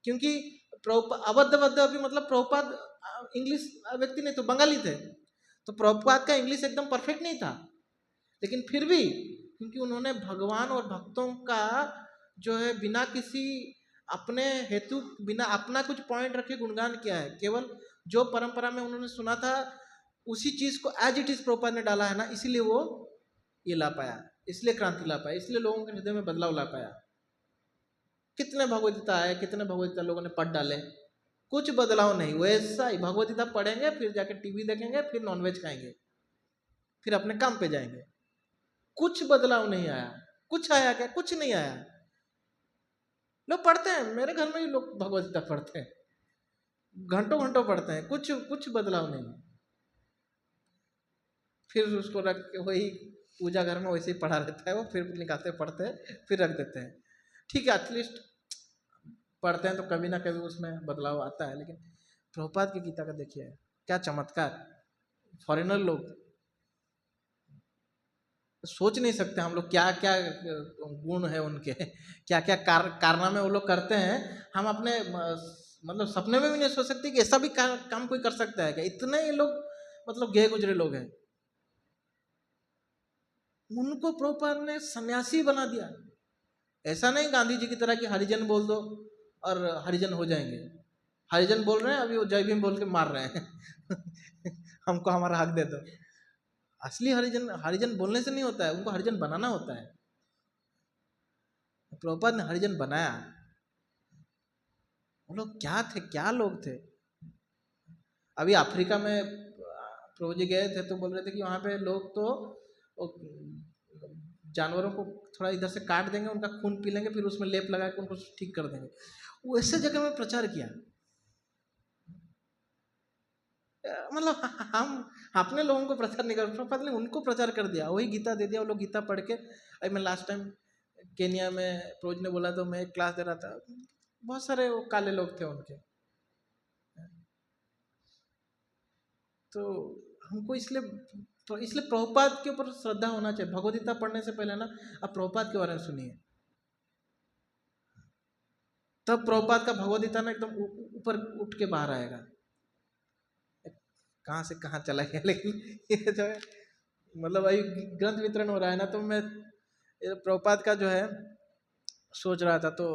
Speaker 1: क्योंकि अबद्ध अभी मतलब प्रभुपाद इंग्लिश व्यक्ति नहीं तो बंगाली थे, तो प्रभुपाद का इंग्लिश एकदम परफेक्ट नहीं था, लेकिन फिर भी क्योंकि उन्होंने भगवान और भक्तों का जो है बिना किसी अपने हेतु, बिना अपना कुछ पॉइंट रखे गुणगान किया है, केवल जो परंपरा में उन्होंने सुना था उसी चीज को एज इट इज प्रभुपाद ने डाला है ना, इसीलिए वो ये ला पाया, इसलिए क्रांति ला पाया, इसलिए लोगों के हृदय में बदलाव ला पाया। कितने भगवद्गीता आए, कितने भगवद्गीता लोगों ने पढ़ डाले, कुछ बदलाव नहीं। वैसा ही भगवद्गीता पढ़ेंगे, फिर जाके टीवी देखेंगे, फिर नॉनवेज खाएंगे, फिर अपने काम पे जाएंगे, कुछ बदलाव नहीं आया। कुछ आया क्या? कुछ नहीं आया। लोग पढ़ते हैं, मेरे घर में भी लोग भगवत गीता पढ़ते हैं, घंटों घंटों पढ़ते हैं, कुछ कुछ बदलाव नहीं। फिर उसको रख के वही पूजा घर में वैसे ही पढ़ा रहता है वो, फिर निकालते पढ़ते हैं, फिर रख देते हैं। ठीक है, एटलीस्ट पढ़ते हैं तो कभी ना कभी उसमें बदलाव आता है। लेकिन प्रभुपाद की गीता का देखिए क्या चमत्कार। फॉरेनर लोग सोच नहीं सकते हम लोग क्या क्या गुण है उनके, क्या क्या कारनामे वो लोग करते हैं। हम अपने मतलब सपने में भी नहीं सोच सकते कि ऐसा भी काम कोई कर सकता है क्या। इतने ये लोग मतलब गए गुजरे लोग हैं। उनको प्रभुपाद ने सन्यासी बना दिया। ऐसा नहीं गांधी जी की तरह कि हरिजन बोल दो और हरिजन हो जाएंगे। हरिजन बोल रहे हैं, अभी वो जय भीम बोल के मार रहे हैं हमको हमारा हक दे दो। असली हरिजन, हरिजन बोलने से नहीं होता है, उनको हरिजन बनाना होता है। प्रभुपाद ने हरिजन बनाया। वो लोग क्या थे, क्या लोग थे। अभी अफ्रीका में प्रभु जी गए थे तो बोल रहे थे कि वहाँ पे लोग तो जानवरों को थोड़ा इधर से काट देंगे, उनका खून पी लेंगे, फिर उसमें लेप लगा के उनको ठीक कर देंगे। वैसे जगह में प्रचार किया। मतलब हम अपने लोगों को प्रचार नहीं कर, प्रभुपाद ने उनको प्रचार कर दिया, वही गीता दे दिया। वो लोग गीता पढ़ के, अभी मैं लास्ट टाइम केनिया में प्रभु ने बोला तो मैं एक क्लास दे रहा था, बहुत सारे वो काले लोग थे उनके। तो हमको इसलिए प्रभुपाद के ऊपर श्रद्धा होना चाहिए। भगवद गीता पढ़ने से पहले ना आप प्रभुपाद के बारे में सुनिए, तब प्रभुपाद का भगवद गीता ना एकदम ऊपर उठ के बाहर आएगा। कहाँ से कहाँ चला गया। लेकिन ये जो है मतलब अभी ग्रंथ वितरण हो रहा है ना, तो मैं प्रभुपाद का जो है सोच रहा था, तो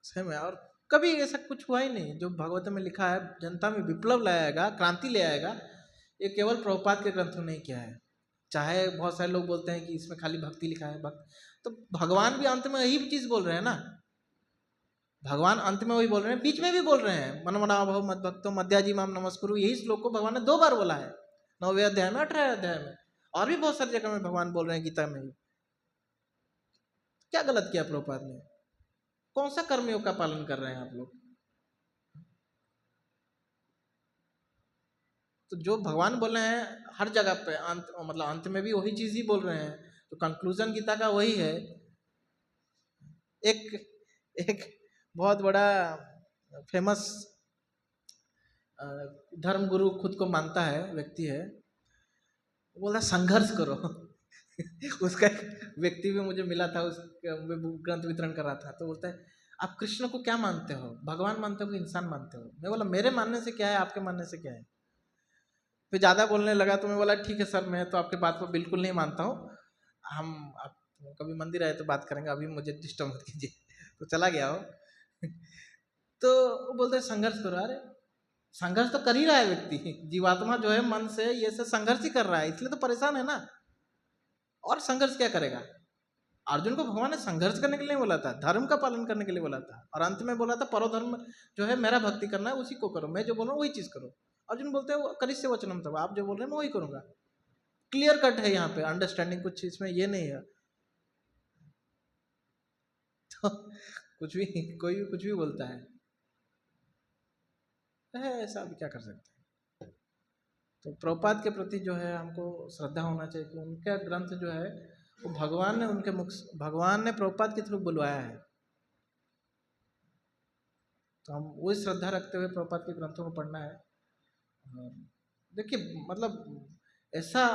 Speaker 1: सही में और कभी ऐसा कुछ हुआ ही नहीं। जो भगवत में लिखा है जनता में विप्लव लाएगा, क्रांति ले आएगा, ये केवल प्रभुपाद के ग्रंथों ने किया है। चाहे बहुत सारे लोग बोलते हैं कि इसमें खाली भक्ति लिखा है, भक्त, तो भगवान भी अंत में यही चीज बोल रहे हैं ना। भगवान अंत में वही बोल रहे हैं, बीच में भी बोल रहे हैं, मन मना भव मद भक्तो मध्याजी माम नमस्कुरु। यही श्लोक को भगवान ने 2 बार बोला है, 9वें अध्याय में, 18वें अध्याय में, और भी बहुत सारी जगह में भगवान बोल रहे हैं गीता में। क्या गलत किया प्रभुपाद ने? कौन सा कर्मयोग का पालन कर रहे हैं आप लोग? तो जो भगवान बोल रहे हैं हर जगह पे, अंत मतलब अंत में भी वही चीज ही बोल रहे हैं। तो कंक्लूजन गीता का वही है। एक बहुत बड़ा फेमस धर्म गुरु खुद को मानता है व्यक्ति है, वो बोलता है संघर्ष करो उसका एक व्यक्ति भी मुझे मिला था, उस ग्रंथ वितरण कर रहा था, तो बोलता है आप कृष्ण को क्या मानते हो, भगवान मानते हो कि इंसान मानते हो? मैं बोला मेरे मानने से क्या है, आपके मानने से क्या है? फिर ज़्यादा बोलने लगा तो मैं बोला ठीक है सर, मैं तो आपके बात को बिल्कुल नहीं मानता हूँ, हम आप कभी मंदिर आए तो बात करेंगे, अभी मुझे डिस्टर्ब मत कीजिए। तो चला गया वो तो वो बोलते हैं संघर्ष करो। अरे संघर्ष तो कर ही रहा है व्यक्ति, जीवात्मा जो है मन से ये सब संघर्ष ही कर रहा है, इसलिए तो परेशान है ना। और संघर्ष क्या करेगा? अर्जुन को भगवान ने संघर्ष करने के लिए बोला था, धर्म का पालन करने के लिए बोला था, और अंत में बोला था परोधर्म जो है मेरा भक्ति करना है, उसी को करो, मैं जो बोल रहा हूँ वही चीज करो। अर्जुन बोलते हैं करिष्य वचनम तव, आप जो बोल रहे हैं मैं वही करूंगा। क्लियर कट है यहाँ पे अंडरस्टैंडिंग, कुछ इसमें ये नहीं है। तो कुछ भी कोई भी कुछ भी बोलता है ऐसा, अभी क्या कर सकते हैं। तो प्रभुपाद के प्रति जो है हमको श्रद्धा होना चाहिए कि उनका ग्रंथ जो है वो भगवान ने उनके मुख, भगवान ने प्रभुपाद के थ्रू बुलवाया है। तो हम वही श्रद्धा रखते हुए प्रभुपाद के ग्रंथों को पढ़ना है। देखिए मतलब ऐसा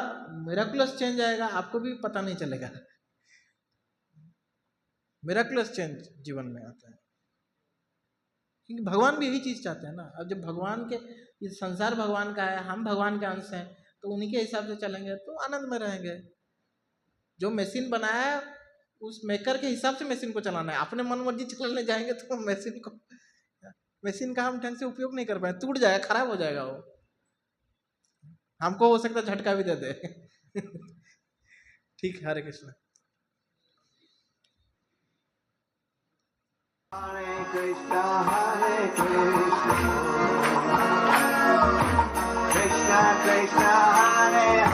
Speaker 1: मिराकुलस चेंज आएगा, आपको भी पता नहीं चलेगा। मिराकुलस चेंज जीवन में आता है, क्योंकि भगवान भी यही चीज चाहते हैं ना। अब जब भगवान के, ये संसार भगवान का है, हम भगवान के अंश हैं, तो उन्हीं के हिसाब से चलेंगे तो आनंद में रहेंगे। जो मशीन बनाया है उस मेकर के हिसाब से मशीन को चलाना है। अपने मन मर्जी चलाने जाएंगे तो मशीन का हम ढंग से उपयोग नहीं कर पाए, टूट जाएगा, खराब हो जाएगा वो, हमको हो सकता है झटका भी दे दे ठीक है, हरे Krishna.
Speaker 2: Hare Krishna, Hare Krishna, Krishna Krishna, Hare